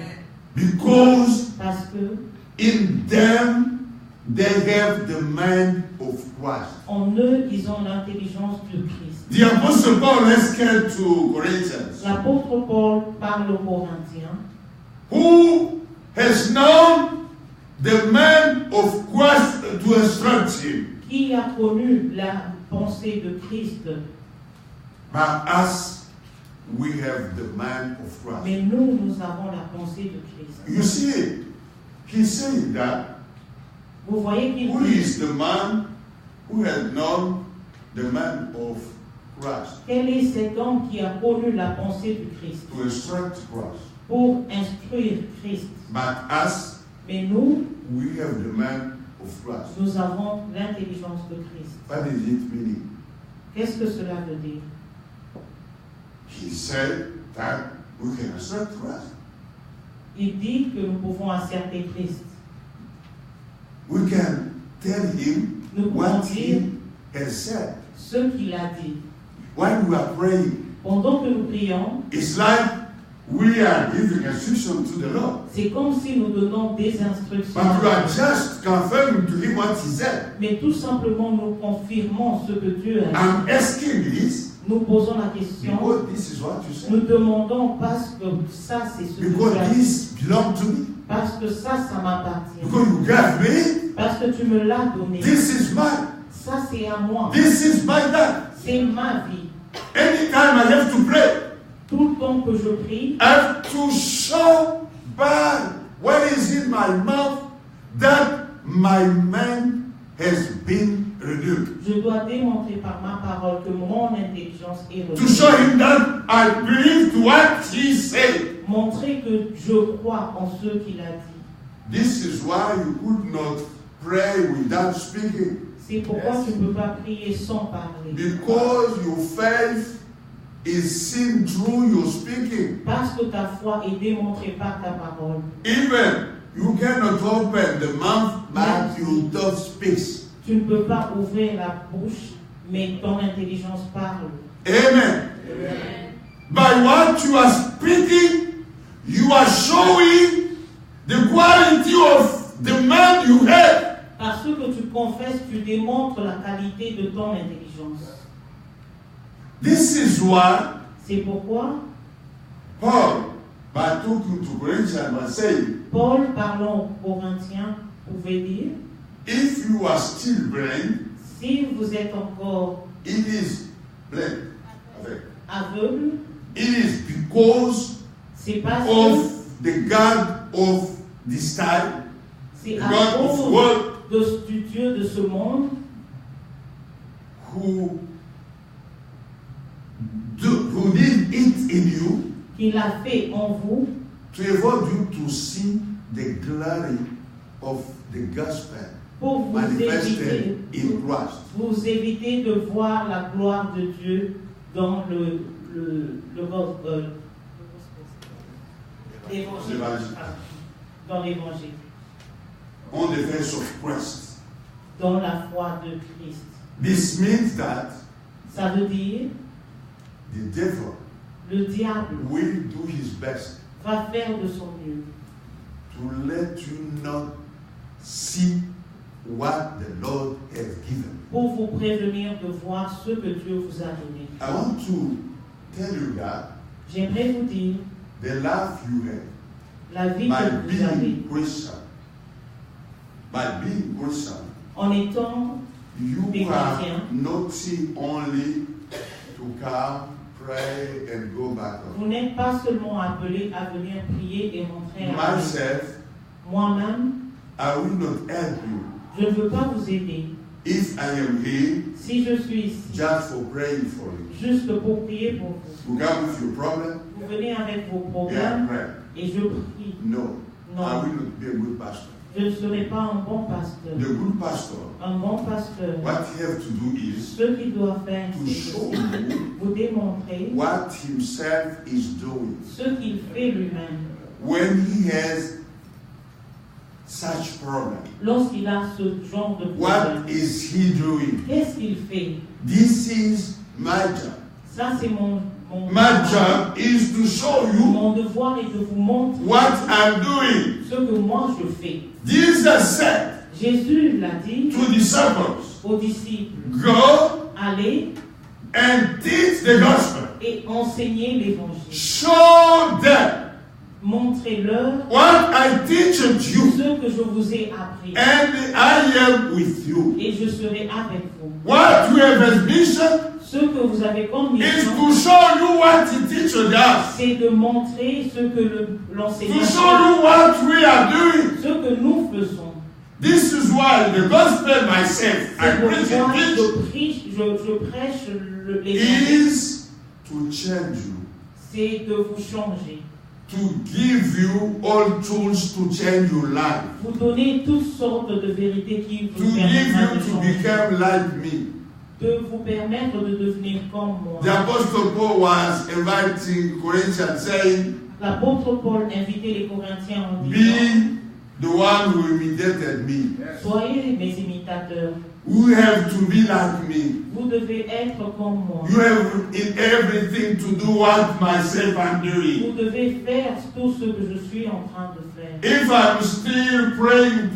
Speaker 1: Because
Speaker 2: Parce que
Speaker 1: in them they have the mind of Christ.
Speaker 2: en eux, ils ont l'intelligence de Christ.
Speaker 1: The Apostle Paul, let's get to Corinthians.
Speaker 2: L'apôtre Paul parle aux Corinthiens.
Speaker 1: Who has known the man of Christ to instruct him?
Speaker 2: Qui a connu la pensée de Christ?
Speaker 1: But us, we have the man of Christ.
Speaker 2: Mais nous avons la pensée de Christ.
Speaker 1: You see, he's saying that
Speaker 2: Vous voyez qu'il
Speaker 1: who
Speaker 2: dit,
Speaker 1: is the man who has known the man of Christ
Speaker 2: quel est cet homme qui a connu la pensée de Christ
Speaker 1: to instruct Christ?
Speaker 2: pour instruire Christ?
Speaker 1: But us,
Speaker 2: Mais nous,
Speaker 1: we have the man of Christ.
Speaker 2: nous avons l'intelligence de Christ.
Speaker 1: What does it mean?
Speaker 2: Qu'est-ce que cela veut dire?
Speaker 1: He said that we can instruct Christ.
Speaker 2: Il dit que nous pouvons asserter Christ.
Speaker 1: We can tell him
Speaker 2: Nous pouvons
Speaker 1: what
Speaker 2: dire
Speaker 1: he has said.
Speaker 2: ce qu'il a dit.
Speaker 1: When we are praying,
Speaker 2: Pendant que nous prions,
Speaker 1: it's like we are giving instruction to the Lord.
Speaker 2: c'est comme si nous donnons des instructions.
Speaker 1: But we are just confirming to him what he said.
Speaker 2: Mais tout simplement, nous confirmons ce que Dieu a dit.
Speaker 1: I'm asking this
Speaker 2: Nous posons la question,
Speaker 1: because this is what you said.
Speaker 2: nous demandons parce que ça, c'est ce que tu
Speaker 1: Because
Speaker 2: as dit.
Speaker 1: this belongs to me.
Speaker 2: Parce que ça m'appartient.
Speaker 1: Because you gave me.
Speaker 2: Parce que tu me l'as donné.
Speaker 1: This is mine.
Speaker 2: Ça, c'est à moi.
Speaker 1: This is my life.
Speaker 2: C'est ma vie.
Speaker 1: Anytime I have to pray,
Speaker 2: Tout le temps que je prie,
Speaker 1: I have to show by what is in my mouth that my mind has been renewed.
Speaker 2: je dois démontrer par ma parole que mon intelligence est
Speaker 1: To
Speaker 2: renouvelée.
Speaker 1: show him that I believed what he said.
Speaker 2: Montrer que je crois en ce qu'il a dit.
Speaker 1: This is why you could not pray without speaking.
Speaker 2: C'est pourquoi tu ne peux pas prier sans parler.
Speaker 1: Because your faith is seen through your speaking.
Speaker 2: Parce que ta foi est démontrée par ta parole.
Speaker 1: Even you cannot open the mouth, but your tongue speaks.
Speaker 2: Tu ne peux pas ouvrir la bouche, mais ton intelligence parle.
Speaker 1: Amen. By what you are speaking, you are showing the quality of the man you have.
Speaker 2: Parce que tu confesses, tu démontres la qualité de ton intelligence.
Speaker 1: This is why
Speaker 2: C'est pourquoi
Speaker 1: Paul, by talking to Corinthians, was saying,
Speaker 2: Paul, parlant aux Corinthiens, pouvait dire,
Speaker 1: if you are still blind,
Speaker 2: si vous êtes encore
Speaker 1: it is blind.
Speaker 2: aveugle,
Speaker 1: It is because
Speaker 2: c'est parce que
Speaker 1: of the God of this time,
Speaker 2: c'est
Speaker 1: the
Speaker 2: à
Speaker 1: God of the
Speaker 2: cause
Speaker 1: world,
Speaker 2: du Dieu de ce monde
Speaker 1: who did it in you
Speaker 2: qu'il a fait en vous
Speaker 1: to enable you to see the glory of the gospel
Speaker 2: pour vous
Speaker 1: manifested in Christ.
Speaker 2: vous éviter de voir la gloire de Dieu dans l'évangile. Dans l'évangile.
Speaker 1: On the face of Christ.
Speaker 2: Dans la foi de Christ.
Speaker 1: This means that
Speaker 2: Ça veut dire
Speaker 1: the devil
Speaker 2: le diable
Speaker 1: will do his best
Speaker 2: va faire de son mieux
Speaker 1: to let you not see what the Lord has given.
Speaker 2: pour vous prévenir de voir ce que Dieu vous a donné.
Speaker 1: I want to tell you that
Speaker 2: J'aimerais vous dire
Speaker 1: the life you have
Speaker 2: la vie
Speaker 1: by
Speaker 2: que vous avez
Speaker 1: being Christian,
Speaker 2: en étant
Speaker 1: you are not only to come, pray, and go back home.
Speaker 2: vous n'êtes pas seulement appelé à venir prier et rentrer à la maison.
Speaker 1: Myself,
Speaker 2: Moi-même,
Speaker 1: I will not help you
Speaker 2: je ne veux pas vous aider
Speaker 1: if I am here
Speaker 2: Si je suis ici,
Speaker 1: just for praying for you,
Speaker 2: juste pour prier pour vous,
Speaker 1: you come with your problem,
Speaker 2: vous venez avec vos
Speaker 1: yeah,
Speaker 2: problèmes
Speaker 1: pray.
Speaker 2: et je prie.
Speaker 1: No, I
Speaker 2: Non,
Speaker 1: will not be a good pastor.
Speaker 2: je ne serai pas un bon pasteur.
Speaker 1: The good pastor,
Speaker 2: Un bon pasteur,
Speaker 1: what he have to do is
Speaker 2: ce qu'il doit faire,
Speaker 1: to
Speaker 2: c'est
Speaker 1: show
Speaker 2: ceci.
Speaker 1: you
Speaker 2: Vous démontrer
Speaker 1: what himself is doing.
Speaker 2: ce qu'il fait lui-même.
Speaker 1: When he has such problem,
Speaker 2: Lorsqu'il a ce genre de problème,
Speaker 1: what is he doing?
Speaker 2: qu'est-ce qu'il fait?
Speaker 1: This is my job.
Speaker 2: Ça, c'est mon
Speaker 1: My job is to show you
Speaker 2: mon devoir est de vous montrer
Speaker 1: what I'm doing.
Speaker 2: ce que moi je fais.
Speaker 1: Jesus said
Speaker 2: Jésus l'a dit
Speaker 1: to disciples,
Speaker 2: aux disciples,
Speaker 1: go
Speaker 2: allez
Speaker 1: and teach the gospel.
Speaker 2: et enseignez l'évangile.
Speaker 1: Show them
Speaker 2: Montrez-leur
Speaker 1: what I teach you,
Speaker 2: ce que je vous ai appris
Speaker 1: and I am with you.
Speaker 2: et je serai avec vous.
Speaker 1: What you have as mission
Speaker 2: Ce que vous avez comme
Speaker 1: is
Speaker 2: mission,
Speaker 1: to show you what he teaches us.
Speaker 2: c'est de montrer ce que l'enseignant
Speaker 1: To show you what we are doing.
Speaker 2: ce que nous faisons.
Speaker 1: This is why the gospel myself, I
Speaker 2: C'est
Speaker 1: preach
Speaker 2: pourquoi
Speaker 1: and teach,
Speaker 2: je prêche l'évangile.
Speaker 1: is to change you.
Speaker 2: C'est de vous changer.
Speaker 1: To give you all tools to change your life.
Speaker 2: Vous donner toutes sortes de vérités qui
Speaker 1: To
Speaker 2: vous
Speaker 1: give
Speaker 2: permettent
Speaker 1: you
Speaker 2: de
Speaker 1: to
Speaker 2: changer.
Speaker 1: become like me.
Speaker 2: De vous permettre de devenir comme moi.
Speaker 1: The Apostle Paul was inviting Corinthians saying,
Speaker 2: L'apôtre Paul invitait les Corinthiens en disant,
Speaker 1: be the one who imitated me.
Speaker 2: soyez mes imitateurs.
Speaker 1: You have to be like me.
Speaker 2: Vous devez être comme moi.
Speaker 1: You have in everything to do what myself I'm doing.
Speaker 2: Vous devez faire tout ce que je suis en train de faire.
Speaker 1: If I'm still praying,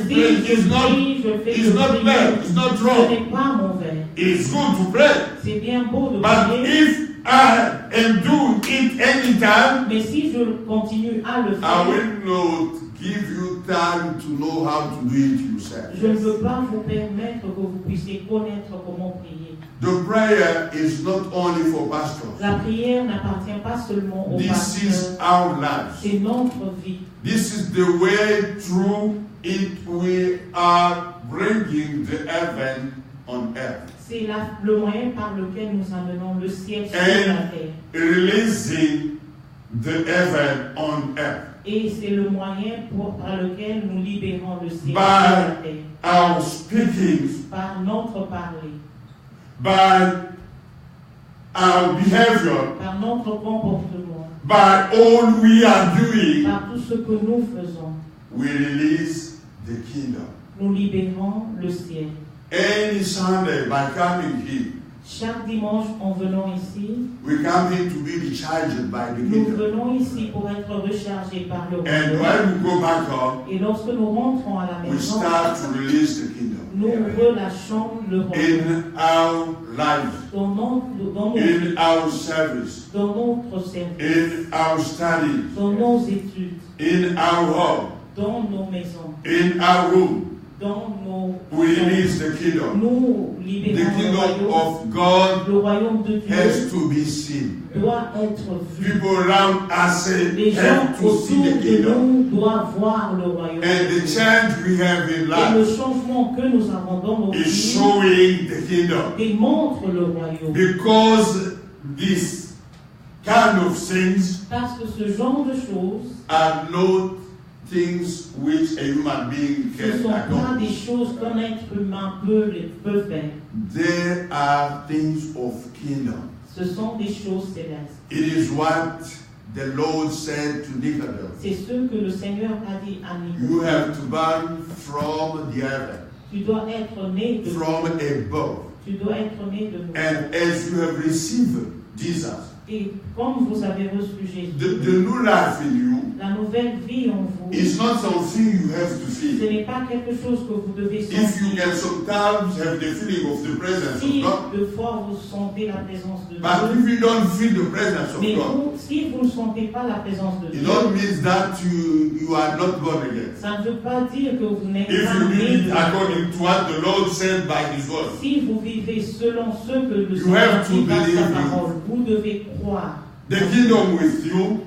Speaker 2: Si je
Speaker 1: it's not,
Speaker 2: prie, je fais
Speaker 1: it's
Speaker 2: de
Speaker 1: not bad, it's not
Speaker 2: ce
Speaker 1: wrong.
Speaker 2: n'est pas mauvais.
Speaker 1: It's good to pray.
Speaker 2: C'est bien beau de
Speaker 1: But
Speaker 2: prier,
Speaker 1: if I am doing it anytime,
Speaker 2: mais si je continue à le
Speaker 1: I
Speaker 2: faire,
Speaker 1: will not give you time to know how to do it yourself.
Speaker 2: je ne veux pas vous permettre que vous puissiez connaître comment prier.
Speaker 1: The prayer is not only for pastors.
Speaker 2: La prière n'appartient pas seulement aux
Speaker 1: This is
Speaker 2: pasteurs,
Speaker 1: our lives.
Speaker 2: c'est notre vie.
Speaker 1: This is the way through it we are bringing the heaven on earth.
Speaker 2: C'est le moyen par lequel nous amenons le ciel sur la terre.
Speaker 1: Releasing the heaven on earth.
Speaker 2: Et c'est le moyen par lequel nous libérons le ciel sur
Speaker 1: By
Speaker 2: la terre.
Speaker 1: our speaking,
Speaker 2: Par notre parler,
Speaker 1: by our behavior,
Speaker 2: par notre comportement,
Speaker 1: by all we are doing,
Speaker 2: par tout ce que nous faisons,
Speaker 1: we release the kingdom.
Speaker 2: nous libérons le ciel.
Speaker 1: Any Sunday, by coming here,
Speaker 2: Chaque dimanche, en venant ici,
Speaker 1: we come here to be recharged by the
Speaker 2: nous
Speaker 1: kingdom.
Speaker 2: venons ici pour être rechargés par le
Speaker 1: And
Speaker 2: royaume.
Speaker 1: when we go back home,
Speaker 2: Et lorsque nous rentrons à la
Speaker 1: we
Speaker 2: maison,
Speaker 1: start to release the kingdom
Speaker 2: nous relâchons le royaume
Speaker 1: in our lives,
Speaker 2: dans nos
Speaker 1: in our service,
Speaker 2: dans notre service,
Speaker 1: in our studies,
Speaker 2: dans nos études,
Speaker 1: in our home,
Speaker 2: dans nos maisons,
Speaker 1: in our room.
Speaker 2: dans nos
Speaker 1: We release the kingdom.
Speaker 2: nous
Speaker 1: The
Speaker 2: libérons le
Speaker 1: kingdom
Speaker 2: royaume.
Speaker 1: of God
Speaker 2: Le royaume de
Speaker 1: has
Speaker 2: Dieu
Speaker 1: to be seen.
Speaker 2: doit être vu.
Speaker 1: People around us
Speaker 2: Les gens
Speaker 1: have to see
Speaker 2: autour
Speaker 1: the
Speaker 2: de
Speaker 1: kingdom.
Speaker 2: nous doivent voir le royaume.
Speaker 1: And the change we have in
Speaker 2: Et le
Speaker 1: life
Speaker 2: changement que nous avons dans nos
Speaker 1: is
Speaker 2: vies
Speaker 1: showing the kingdom.
Speaker 2: démontre le royaume.
Speaker 1: Because these kind of things
Speaker 2: Parce que ce genre de choses,
Speaker 1: are not things which a human being
Speaker 2: ce ne
Speaker 1: can
Speaker 2: sont pas
Speaker 1: accomplish.
Speaker 2: des choses qu'un être humain peut faire.
Speaker 1: They are things of kingdom.
Speaker 2: Ce sont des choses célestes.
Speaker 1: It is what the Lord said to Nicodemus.
Speaker 2: C'est ce que le Seigneur a dit à
Speaker 1: You
Speaker 2: Nicodème.
Speaker 1: have to burn from the heaven,
Speaker 2: Tu dois être né de
Speaker 1: from above.
Speaker 2: Tu dois être né de nouveau.
Speaker 1: And as you have received Jesus,
Speaker 2: Et comme vous avez reçu Jésus,
Speaker 1: the new life in you
Speaker 2: la nouvelle vie en vous,
Speaker 1: is not something you have to
Speaker 2: ce
Speaker 1: feel.
Speaker 2: n'est pas quelque chose que vous devez
Speaker 1: If you
Speaker 2: sentir.
Speaker 1: can sometimes have the feeling of the presence
Speaker 2: Si
Speaker 1: of God,
Speaker 2: deux fois vous sentez la présence de
Speaker 1: but
Speaker 2: Dieu,
Speaker 1: if you don't feel the presence of
Speaker 2: mais
Speaker 1: God,
Speaker 2: si vous ne sentez pas la présence de
Speaker 1: it
Speaker 2: Dieu,
Speaker 1: don't mean that you are not born again.
Speaker 2: ça ne veut pas dire que vous n'êtes
Speaker 1: If
Speaker 2: pas
Speaker 1: you
Speaker 2: né
Speaker 1: live it
Speaker 2: de
Speaker 1: according to what the Lord said by His word,
Speaker 2: Si vous vivez selon ce que le
Speaker 1: You
Speaker 2: Seigneur
Speaker 1: have to
Speaker 2: dit par
Speaker 1: believe
Speaker 2: sa
Speaker 1: it.
Speaker 2: parole, vous devez croire.
Speaker 1: the kingdom with you,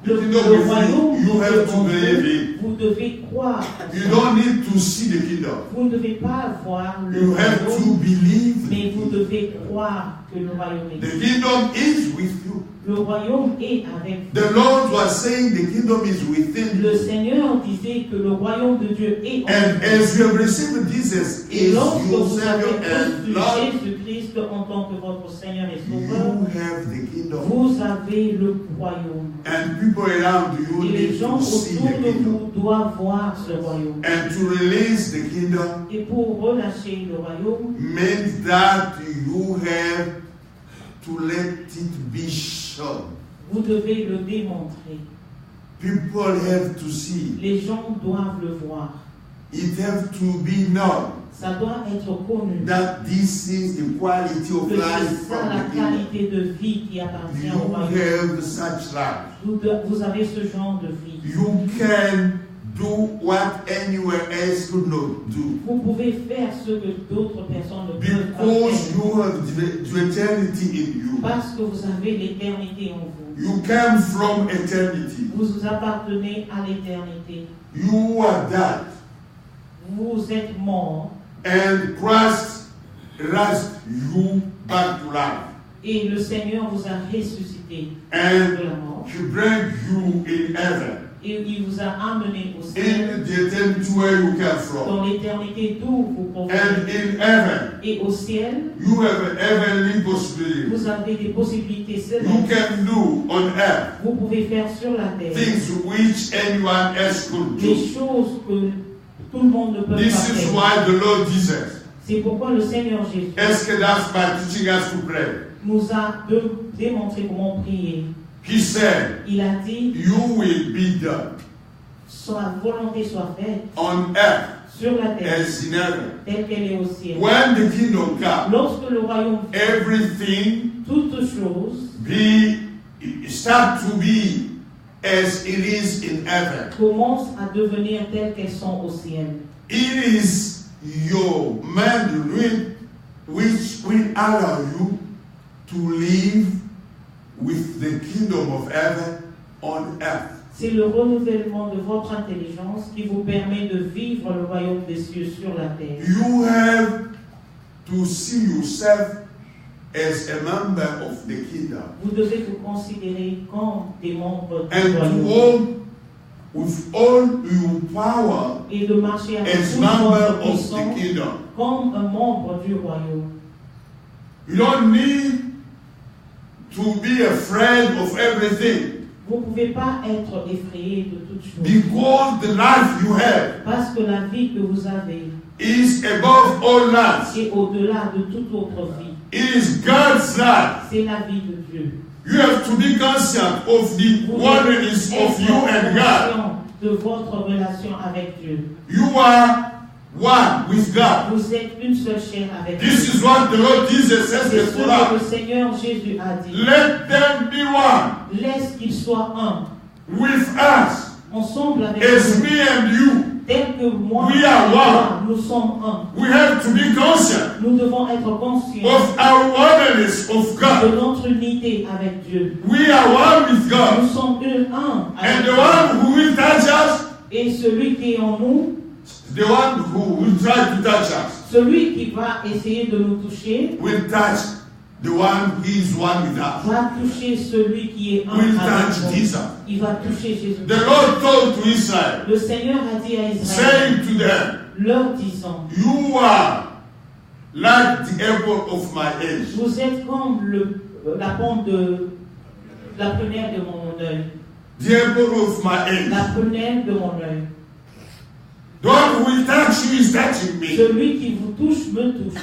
Speaker 1: the
Speaker 2: Le
Speaker 1: kingdom with
Speaker 2: royaume
Speaker 1: you, you have to
Speaker 2: vous,
Speaker 1: believe it.
Speaker 2: Vous devez croire.
Speaker 1: You don't need to see the kingdom.
Speaker 2: Vous ne devez pas voir le
Speaker 1: You have to
Speaker 2: royaume,
Speaker 1: believe.
Speaker 2: mais vous devez croire que le royaume est.
Speaker 1: The kingdom is with you.
Speaker 2: Le royaume est avec vous.
Speaker 1: The Lord was saying the kingdom is within
Speaker 2: Le
Speaker 1: you.
Speaker 2: Seigneur disait que le royaume de Dieu est en
Speaker 1: And
Speaker 2: vous.
Speaker 1: as you have received Jesus
Speaker 2: Et
Speaker 1: as
Speaker 2: lorsque
Speaker 1: your
Speaker 2: vous avez
Speaker 1: Savior and
Speaker 2: reçu
Speaker 1: Lord,
Speaker 2: Jésus-Christ en tant que votre Seigneur et
Speaker 1: you
Speaker 2: Sauveur,
Speaker 1: have the kingdom.
Speaker 2: vous avez le royaume.
Speaker 1: And people around you
Speaker 2: Et les
Speaker 1: need
Speaker 2: gens
Speaker 1: to see
Speaker 2: autour
Speaker 1: the
Speaker 2: de
Speaker 1: kingdom.
Speaker 2: vous doivent voir ce royaume.
Speaker 1: And to release the kingdom
Speaker 2: Et pour relâcher le royaume,
Speaker 1: means that you have to let it be shown.
Speaker 2: vous devez le démontrer.
Speaker 1: People have to see.
Speaker 2: Les gens doivent le voir.
Speaker 1: It has to be known
Speaker 2: Ça doit être connu.
Speaker 1: that this is the quality of
Speaker 2: Que
Speaker 1: life
Speaker 2: c'est ça
Speaker 1: from
Speaker 2: la
Speaker 1: the kingdom.
Speaker 2: qualité de vie qui appartient
Speaker 1: You
Speaker 2: au royaume.
Speaker 1: have such life.
Speaker 2: Vous avez ce genre de vie.
Speaker 1: You can do what anywhere else could not do.
Speaker 2: Vous pouvez faire ce que d'autres personnes ne peuvent pas
Speaker 1: Because
Speaker 2: faire.
Speaker 1: you have the eternity in you.
Speaker 2: Parce que vous avez l'éternité en vous.
Speaker 1: You came from eternity.
Speaker 2: Vous appartenez à l'éternité.
Speaker 1: You are that.
Speaker 2: Vous êtes mort
Speaker 1: And Christ raised you back to life.
Speaker 2: et le Seigneur vous a ressuscité de
Speaker 1: And
Speaker 2: la mort.
Speaker 1: He bring you in heaven.
Speaker 2: Et il vous a amené au ciel,
Speaker 1: In the eternity where you came from.
Speaker 2: dans l'éternité d'où vous
Speaker 1: And
Speaker 2: provenez.
Speaker 1: in heaven,
Speaker 2: Et au ciel,
Speaker 1: you have a heavenly possibility.
Speaker 2: vous avez des possibilités
Speaker 1: You
Speaker 2: célestes.
Speaker 1: can do on earth
Speaker 2: Vous pouvez faire sur la terre
Speaker 1: things which anyone else could
Speaker 2: des
Speaker 1: do.
Speaker 2: choses que tout le monde ne peut pas
Speaker 1: This is
Speaker 2: faire.
Speaker 1: why the Lord Jesus
Speaker 2: C'est pourquoi le Seigneur Jésus
Speaker 1: asked us by teaching us to pray.
Speaker 2: nous a démontré comment prier.
Speaker 1: He said,
Speaker 2: Il a dit,
Speaker 1: you will be done
Speaker 2: sa volonté soit faite
Speaker 1: on earth
Speaker 2: sur la terre,
Speaker 1: as in heaven.
Speaker 2: telle qu'elle est au ciel.
Speaker 1: When the kingdom comes,
Speaker 2: Lorsque le royaume vient,
Speaker 1: everything
Speaker 2: toutes choses
Speaker 1: start to be as it is in heaven.
Speaker 2: commencent à devenir telles qu'elles sont au ciel.
Speaker 1: It is your mandate which will allow you to live with the kingdom of heaven on earth.
Speaker 2: C'est le renouvellement de votre intelligence qui vous permet de vivre le royaume des cieux sur la terre.
Speaker 1: You have to see yourself as a member of the kingdom
Speaker 2: Vous devez vous considérer comme des membres du
Speaker 1: and to
Speaker 2: royaume
Speaker 1: walk with all your power
Speaker 2: et de marcher avec
Speaker 1: as
Speaker 2: toute
Speaker 1: member
Speaker 2: votre
Speaker 1: of the
Speaker 2: puissance
Speaker 1: kingdom.
Speaker 2: comme un membre du royaume.
Speaker 1: You don't need to be afraid of everything
Speaker 2: Vous ne pouvez pas être effrayé de toutes choses.
Speaker 1: because the life you have
Speaker 2: Parce que la vie que vous avez
Speaker 1: is above all life.
Speaker 2: est au-delà de toute autre vie.
Speaker 1: It is God's life.
Speaker 2: C'est la vie de Dieu.
Speaker 1: You have to be conscient of the
Speaker 2: Vous
Speaker 1: oneness
Speaker 2: devez
Speaker 1: of
Speaker 2: être
Speaker 1: you and God.
Speaker 2: conscient de votre relation avec Dieu.
Speaker 1: You are one with God.
Speaker 2: Vous êtes une seule chair avec Dieu.
Speaker 1: This is what the Lord Jesus says
Speaker 2: C'est ce
Speaker 1: before
Speaker 2: que le
Speaker 1: us.
Speaker 2: Seigneur Jésus a dit.
Speaker 1: Let them be one
Speaker 2: Laisse qu'il soit un,
Speaker 1: with us
Speaker 2: ensemble avec
Speaker 1: as
Speaker 2: nous.
Speaker 1: me and you.
Speaker 2: Tel que moi
Speaker 1: We
Speaker 2: et
Speaker 1: are
Speaker 2: toi, nous sommes un.
Speaker 1: We have to be conscious
Speaker 2: Nous devons être conscients
Speaker 1: of our oneness of
Speaker 2: de
Speaker 1: God.
Speaker 2: notre unité avec Dieu.
Speaker 1: We are one with
Speaker 2: Nous
Speaker 1: God.
Speaker 2: sommes un
Speaker 1: And
Speaker 2: avec
Speaker 1: the
Speaker 2: Dieu.
Speaker 1: one who will touch us,
Speaker 2: Et celui qui est en nous,
Speaker 1: the one who will try to touch us,
Speaker 2: celui qui va essayer de nous toucher,
Speaker 1: will touch the one who is one with us.
Speaker 2: va toucher celui qui est un
Speaker 1: Will
Speaker 2: avec
Speaker 1: touch
Speaker 2: nous.
Speaker 1: Jesus.
Speaker 2: Il va toucher Jésus.
Speaker 1: The Lord told to Israel,
Speaker 2: Le Seigneur a dit à Israël,
Speaker 1: saying to them,
Speaker 2: leur disant,
Speaker 1: you are like the apple of my eye.
Speaker 2: vous êtes comme la pomme de la prunelle de mon œil.
Speaker 1: The apple of my eye.
Speaker 2: La prunelle de mon œil.
Speaker 1: The one who will touch you is touching me.
Speaker 2: Celui qui vous touche me touche.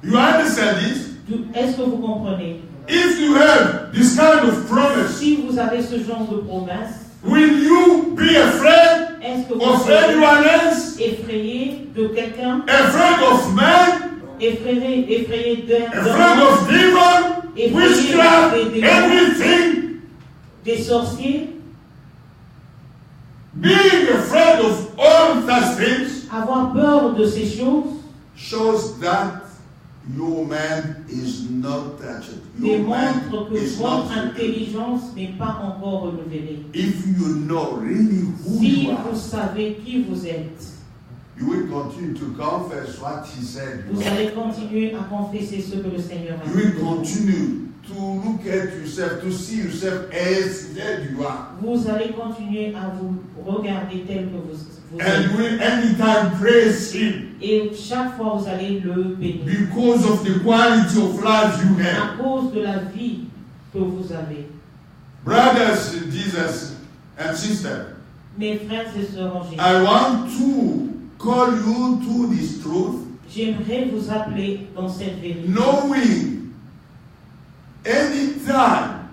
Speaker 1: You understand this?
Speaker 2: Est-ce que vous comprenez?
Speaker 1: If you have this kind of promise,
Speaker 2: Si vous avez ce genre de promesse,
Speaker 1: will you be afraid
Speaker 2: est-ce que vous
Speaker 1: of
Speaker 2: serez
Speaker 1: anyone else?
Speaker 2: effrayé de quelqu'un,
Speaker 1: Afraid of man?
Speaker 2: effrayé d'un
Speaker 1: Afraid of demon? Witchcraft? Everything?
Speaker 2: des sorciers,
Speaker 1: Being afraid of all such things
Speaker 2: avoir peur de ces choses,
Speaker 1: shows that your man is not touched.
Speaker 2: Démontre que votre intelligence n'est pas encore renouvelée.
Speaker 1: If you know really who
Speaker 2: Si
Speaker 1: you are,
Speaker 2: vous savez qui vous êtes,
Speaker 1: you will continue to confess what he said.
Speaker 2: vous allez continuer à confesser ce que le Seigneur a
Speaker 1: You will
Speaker 2: dit.
Speaker 1: continue to look at yourself, to see yourself as that you are.
Speaker 2: Vous allez continuer à vous regarder tel que vous
Speaker 1: And
Speaker 2: êtes.
Speaker 1: you will anytime praise him
Speaker 2: Et chaque fois, vous allez le bénir.
Speaker 1: because of the quality of life you have.
Speaker 2: À cause de la vie que vous avez.
Speaker 1: Brothers in Jesus and sisters,
Speaker 2: Mes frères et sœurs en Jésus,
Speaker 1: I want to call you to this truth,
Speaker 2: j'aimerais vous appeler dans cette vérité.
Speaker 1: knowing anytime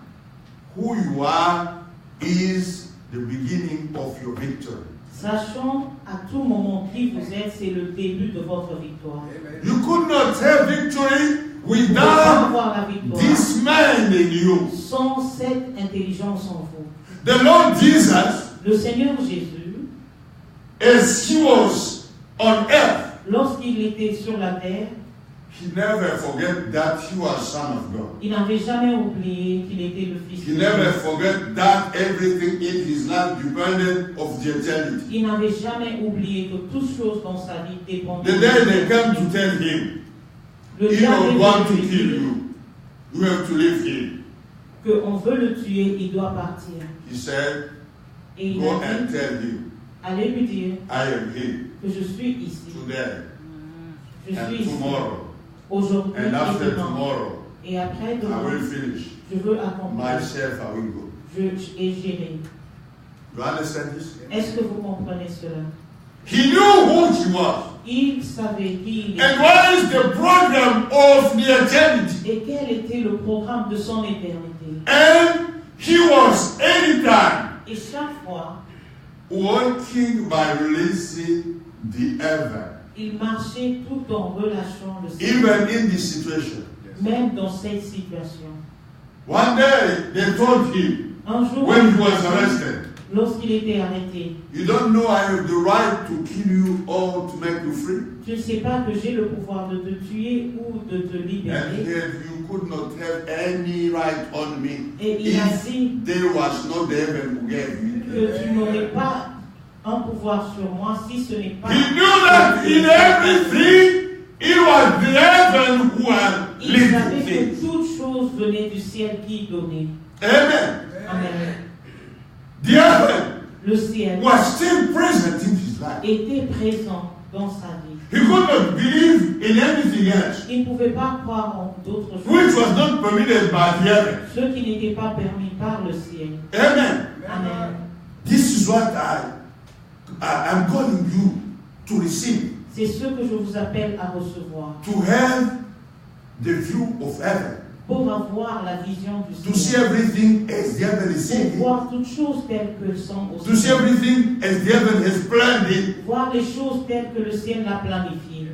Speaker 1: who you are is the beginning of your victory.
Speaker 2: Sachant à tout moment qui vous êtes, c'est le début de votre victoire.
Speaker 1: You could not have victory
Speaker 2: Vous ne pouvez pas
Speaker 1: without
Speaker 2: avoir la victoire
Speaker 1: this man in you.
Speaker 2: sans cette intelligence en vous.
Speaker 1: The Lord Jesus,
Speaker 2: Le Seigneur Jésus,
Speaker 1: as he was on earth,
Speaker 2: lorsqu'il était sur la terre,
Speaker 1: he never forget that he was Son of God.
Speaker 2: il n'avait jamais oublié qu'il était le Fils
Speaker 1: He
Speaker 2: de
Speaker 1: never
Speaker 2: Dieu.
Speaker 1: forget that everything in his life depended of the eternity.
Speaker 2: Il n'avait jamais oublié que toute chose dans sa vie dépendait
Speaker 1: The day they come to tell him,
Speaker 2: Le
Speaker 1: he
Speaker 2: diable
Speaker 1: don't want to
Speaker 2: lui
Speaker 1: kill
Speaker 2: dit
Speaker 1: you. You have to leave him.
Speaker 2: qu'on veut le tuer, il doit partir.
Speaker 1: He said,
Speaker 2: Et il
Speaker 1: go
Speaker 2: a
Speaker 1: and
Speaker 2: dit,
Speaker 1: tell him,
Speaker 2: allez lui dire
Speaker 1: I am he
Speaker 2: que je suis ici.
Speaker 1: today
Speaker 2: Je suis
Speaker 1: and
Speaker 2: ici.
Speaker 1: tomorrow
Speaker 2: Aujourd'hui
Speaker 1: and after
Speaker 2: et demain.
Speaker 1: tomorrow.
Speaker 2: Et après
Speaker 1: I
Speaker 2: demain,
Speaker 1: will finish.
Speaker 2: je veux accomplir.
Speaker 1: Myself, I will go.
Speaker 2: Et gérer.
Speaker 1: You understand this?
Speaker 2: Est-ce que vous comprenez cela?
Speaker 1: He knew who he was.
Speaker 2: Il savait qui il
Speaker 1: And
Speaker 2: était.
Speaker 1: what is the program of the eternity?
Speaker 2: Et quel était le programme de son éternité?
Speaker 1: And he was anytime
Speaker 2: Et chaque fois,
Speaker 1: working by releasing the heaven.
Speaker 2: il marchait tout en relâchant le ciel.
Speaker 1: Even in this situation.
Speaker 2: Même dans cette situation.
Speaker 1: One day they told him
Speaker 2: Un jour,
Speaker 1: when he was arrested,
Speaker 2: lorsqu'il était arrêté,
Speaker 1: you don't know I have the right to kill you or to make you free.
Speaker 2: tu ne sais pas que j'ai le pouvoir de te tuer ou de te
Speaker 1: And
Speaker 2: libérer.
Speaker 1: yet you could not have any right on me
Speaker 2: Et il a
Speaker 1: if
Speaker 2: dit
Speaker 1: there was no heaven who gave me.
Speaker 2: que tu n'aurais pas un pouvoir sur moi si ce n'est pas...
Speaker 1: He knew that in everything it was the heaven who had
Speaker 2: Il savait
Speaker 1: lived
Speaker 2: que
Speaker 1: things.
Speaker 2: toute chose venait du ciel qui donnait.
Speaker 1: Amen.
Speaker 2: Amen.
Speaker 1: The heaven
Speaker 2: Le ciel
Speaker 1: was still present in his life.
Speaker 2: était présent dans sa vie.
Speaker 1: He could not believe in anything else,
Speaker 2: Il ne pouvait pas croire en d'autres
Speaker 1: which
Speaker 2: choses,
Speaker 1: was not permitted by the heaven.
Speaker 2: ce qui n'était pas permis par le ciel.
Speaker 1: Amen.
Speaker 2: Amen.
Speaker 1: This is what I'm calling you to receive,
Speaker 2: C'est ce que je vous appelle à recevoir.
Speaker 1: to have the view of heaven,
Speaker 2: Pour avoir la vision du
Speaker 1: to see
Speaker 2: ciel.
Speaker 1: everything as the heaven is
Speaker 2: Pour
Speaker 1: seeing,
Speaker 2: voir toutes choses telles qu'elles sont au
Speaker 1: to see
Speaker 2: ciel.
Speaker 1: everything as the heaven has planned it,
Speaker 2: Voir les choses telles que le ciel l'a planifié.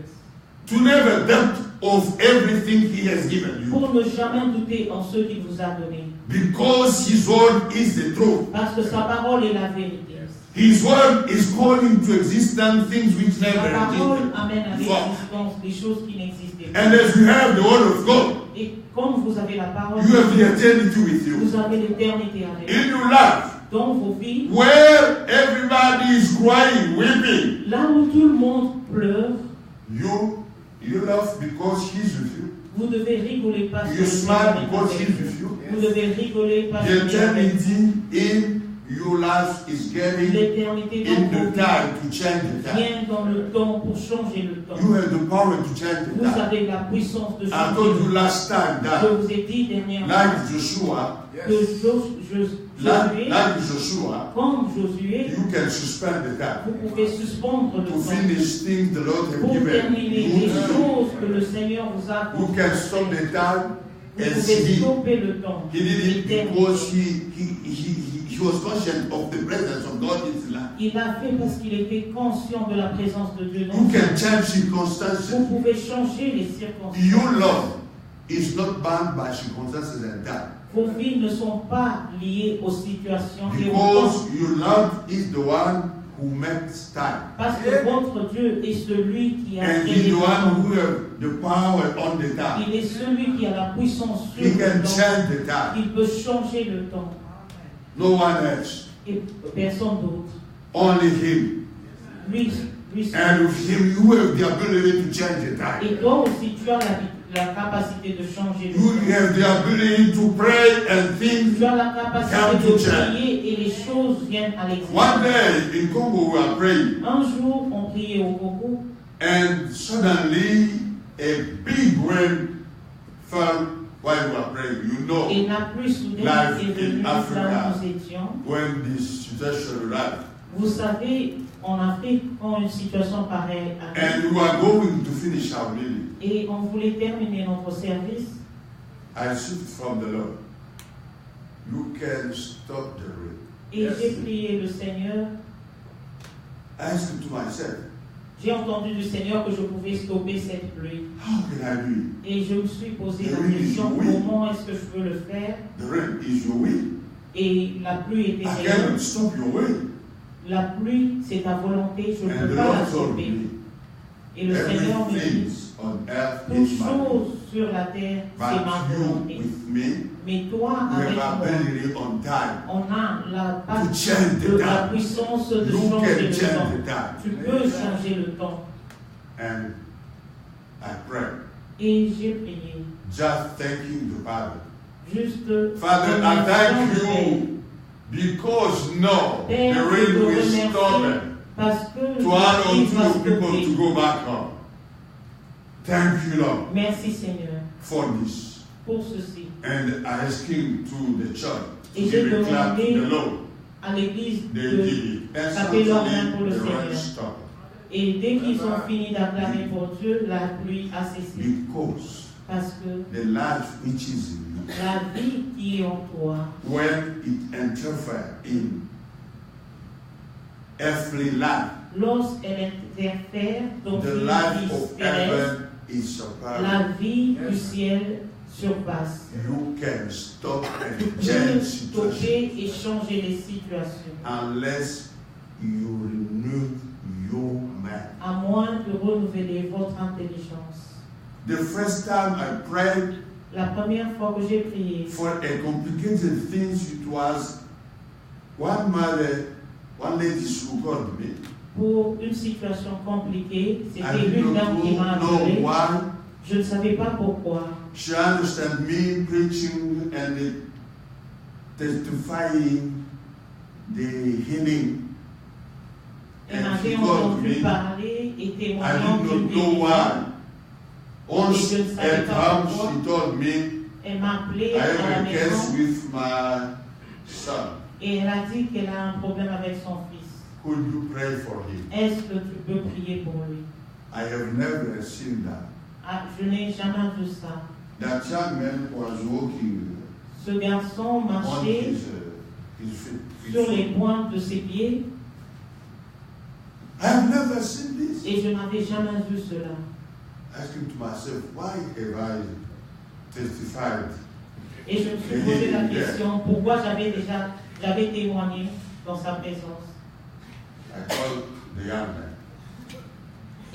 Speaker 1: to never doubt of everything he has given you,
Speaker 2: Pour ne jamais douter en ce qu'il vous a donné.
Speaker 1: because his word is the truth.
Speaker 2: Parce que sa parole est la vérité.
Speaker 1: His word is calling to existence things which
Speaker 2: La
Speaker 1: never
Speaker 2: parole
Speaker 1: existed
Speaker 2: amène à
Speaker 1: before.
Speaker 2: l'existence des choses qui n'existaient pas.
Speaker 1: And as you have the word of God,
Speaker 2: Et comme vous avez la parole,
Speaker 1: you have the eternity with you.
Speaker 2: vous avez l'éternité avec
Speaker 1: In
Speaker 2: vous.
Speaker 1: your life,
Speaker 2: Dans vos vies,
Speaker 1: where everybody is crying, weeping,
Speaker 2: là où tout le monde pleure,
Speaker 1: you laugh because he's with you.
Speaker 2: vous devez rigoler parce que
Speaker 1: You
Speaker 2: le
Speaker 1: smile
Speaker 2: Seigneur est
Speaker 1: because
Speaker 2: avec
Speaker 1: he's
Speaker 2: vous.
Speaker 1: with you.
Speaker 2: Vous devez rigoler parce
Speaker 1: The
Speaker 2: qu'il est avec vous.
Speaker 1: eternity in your life is getting
Speaker 2: L'éternité dans
Speaker 1: in
Speaker 2: vos
Speaker 1: the
Speaker 2: vies
Speaker 1: time to change the time.
Speaker 2: vient dans le temps pour changer le temps.
Speaker 1: You have the power to change the
Speaker 2: Vous
Speaker 1: time.
Speaker 2: avez la puissance de
Speaker 1: I
Speaker 2: changer
Speaker 1: told
Speaker 2: le
Speaker 1: you
Speaker 2: temps.
Speaker 1: last time
Speaker 2: Je
Speaker 1: that,
Speaker 2: vous ai dit dernièrement
Speaker 1: like Joshua,
Speaker 2: que Josué, comme Josué,
Speaker 1: you can suspend the time
Speaker 2: vous pouvez suspendre le
Speaker 1: to
Speaker 2: temps
Speaker 1: finish things the Lord has
Speaker 2: pour
Speaker 1: given
Speaker 2: terminer les
Speaker 1: you.
Speaker 2: choses que le Seigneur vous a
Speaker 1: You
Speaker 2: accordées.
Speaker 1: can stop the time
Speaker 2: Vous
Speaker 1: as
Speaker 2: pouvez stopper le temps.
Speaker 1: he did it
Speaker 2: Et
Speaker 1: because he was conscious of the presence of God in his life.
Speaker 2: il l'a fait parce qu'il était conscient de la présence de Dieu dans
Speaker 1: You
Speaker 2: sa
Speaker 1: can
Speaker 2: vie.
Speaker 1: change circumstances.
Speaker 2: Vous pouvez changer les circonstances.
Speaker 1: Your love is not bound by circumstances and time.
Speaker 2: Vos vies ne sont pas liées aux situations et au temps.
Speaker 1: Because your love is the one who makes time.
Speaker 2: Parce que votre Dieu est celui qui a
Speaker 1: And
Speaker 2: créé
Speaker 1: he's
Speaker 2: le
Speaker 1: the one
Speaker 2: temps.
Speaker 1: who has the power on the time.
Speaker 2: Il est celui qui a la puissance sur
Speaker 1: He
Speaker 2: le
Speaker 1: can
Speaker 2: temps.
Speaker 1: change the time.
Speaker 2: Il peut changer le temps.
Speaker 1: No one else.
Speaker 2: Et personne d'autre.
Speaker 1: Only him.
Speaker 2: Lui seul.
Speaker 1: And with him, you have the ability to change the time.
Speaker 2: Et toi aussi, tu as la capacité de changer le
Speaker 1: You
Speaker 2: temps.
Speaker 1: have the ability to pray and think.
Speaker 2: Tu as la capacité de prier et les choses viennent à
Speaker 1: One
Speaker 2: l'existence.
Speaker 1: day in Congo, we were praying,
Speaker 2: Un jour, on priait au Congo
Speaker 1: and suddenly a big rain fell while we were praying. You know,
Speaker 2: et la pluie soudaine
Speaker 1: Life
Speaker 2: est venue
Speaker 1: in
Speaker 2: là où
Speaker 1: Africa.
Speaker 2: nous étions.
Speaker 1: when this situation arrived,
Speaker 2: Vous savez, en Afrique, quand une situation pareille arrive
Speaker 1: and we were going to finish our meeting,
Speaker 2: et on voulait terminer notre service,
Speaker 1: I received from the Lord, you can stop the rain.
Speaker 2: et j'ai prié le Seigneur,
Speaker 1: I asked to myself,
Speaker 2: j'ai entendu du Seigneur que je pouvais stopper cette pluie.
Speaker 1: how can I do it?
Speaker 2: Et je me suis posé
Speaker 1: The
Speaker 2: la
Speaker 1: rain is
Speaker 2: question,
Speaker 1: your will.
Speaker 2: comment est-ce que je peux le faire?
Speaker 1: The rain is your will.
Speaker 2: Et la pluie était
Speaker 1: I
Speaker 2: réelle.
Speaker 1: cannot stop your will.
Speaker 2: La pluie, c'est ta volonté, je ne
Speaker 1: And
Speaker 2: peux
Speaker 1: the
Speaker 2: pas la
Speaker 1: Lord told
Speaker 2: stopper.
Speaker 1: me,
Speaker 2: Et le Seigneur me
Speaker 1: everything
Speaker 2: dit,
Speaker 1: on earth
Speaker 2: toute
Speaker 1: is my will.
Speaker 2: chose sur la terre, c'est
Speaker 1: But
Speaker 2: ma
Speaker 1: you
Speaker 2: volonté.
Speaker 1: with me,
Speaker 2: Mais toi,
Speaker 1: you
Speaker 2: avec
Speaker 1: have
Speaker 2: moi,
Speaker 1: ability on time.
Speaker 2: on a
Speaker 1: To change the
Speaker 2: la
Speaker 1: time.
Speaker 2: puissance de
Speaker 1: You
Speaker 2: changer
Speaker 1: can
Speaker 2: le
Speaker 1: change
Speaker 2: temps.
Speaker 1: the time.
Speaker 2: Tu peux changer le temps.
Speaker 1: And I pray,
Speaker 2: Et j'ai prié.
Speaker 1: just thanking the Father.
Speaker 2: Juste.
Speaker 1: Father, I
Speaker 2: remerciant
Speaker 1: thank
Speaker 2: le Père.
Speaker 1: you because no,
Speaker 2: Père,
Speaker 1: the
Speaker 2: je
Speaker 1: rain
Speaker 2: te
Speaker 1: will
Speaker 2: remercie
Speaker 1: stop it.
Speaker 2: parce que
Speaker 1: To allow
Speaker 2: il va
Speaker 1: two people
Speaker 2: stopper.
Speaker 1: to go back home. Thank you, Lord,
Speaker 2: Merci Seigneur
Speaker 1: for this.
Speaker 2: pour ceci.
Speaker 1: And I ask him to the church to
Speaker 2: Et j'ai
Speaker 1: give a clap to
Speaker 2: demandé
Speaker 1: the Lord.
Speaker 2: à l'église
Speaker 1: They
Speaker 2: de
Speaker 1: did it. And
Speaker 2: taper leur main pour
Speaker 1: suddenly
Speaker 2: le
Speaker 1: the rain
Speaker 2: Seigneur.
Speaker 1: stopped.
Speaker 2: Et dès qu'ils ont fini d'acclamer pour Dieu, la pluie a cessé.
Speaker 1: Because
Speaker 2: Parce que
Speaker 1: the life which is in you,
Speaker 2: la vie qui est en toi,
Speaker 1: when it interferes in earthly life,
Speaker 2: lorsqu'elle interfère dans
Speaker 1: the
Speaker 2: une
Speaker 1: life
Speaker 2: vie
Speaker 1: of
Speaker 2: terrestre,
Speaker 1: heaven is surpassed.
Speaker 2: la vie du ciel surpasse.
Speaker 1: You can stop
Speaker 2: Tu
Speaker 1: and
Speaker 2: peux
Speaker 1: change situation
Speaker 2: stopper et changer les situations,
Speaker 1: unless you renew your mind.
Speaker 2: à moins de renouveler votre intelligence.
Speaker 1: The first time I prayed
Speaker 2: La première fois que j'ai prié
Speaker 1: for a complicated thing, it was one mother, one lady who called me.
Speaker 2: pour une situation compliquée,
Speaker 1: I
Speaker 2: c'était
Speaker 1: did
Speaker 2: une
Speaker 1: not
Speaker 2: dame qui m'a
Speaker 1: know
Speaker 2: appelé.
Speaker 1: why.
Speaker 2: Je ne savais pas pourquoi.
Speaker 1: She understood me preaching and testifying the healing.
Speaker 2: Elle
Speaker 1: And she
Speaker 2: m'avait
Speaker 1: called
Speaker 2: entendu
Speaker 1: me.
Speaker 2: parler et
Speaker 1: I
Speaker 2: témoignant
Speaker 1: did
Speaker 2: d'une
Speaker 1: not know
Speaker 2: guérison.
Speaker 1: why. Once
Speaker 2: Et je ne savais
Speaker 1: at
Speaker 2: pas
Speaker 1: home,
Speaker 2: pourquoi.
Speaker 1: she told me,
Speaker 2: Elle m'a appelé
Speaker 1: I
Speaker 2: à la
Speaker 1: have a case
Speaker 2: maison
Speaker 1: with my son.
Speaker 2: et elle a dit qu'elle a un problème avec son fils.
Speaker 1: Could you pray for him?
Speaker 2: Est-ce que tu peux prier pour lui?
Speaker 1: I have never seen that.
Speaker 2: Ah, je n'ai jamais vu ça.
Speaker 1: That young man was walking
Speaker 2: Ce garçon
Speaker 1: on
Speaker 2: marchait
Speaker 1: his feet.
Speaker 2: sur les pointes de ses pieds
Speaker 1: I have never seen this.
Speaker 2: et je n'avais jamais vu cela.
Speaker 1: Asking to myself, why have I testified?
Speaker 2: Et je me suis posé la question, pourquoi j'avais témoigné dans sa présence.
Speaker 1: I called the young man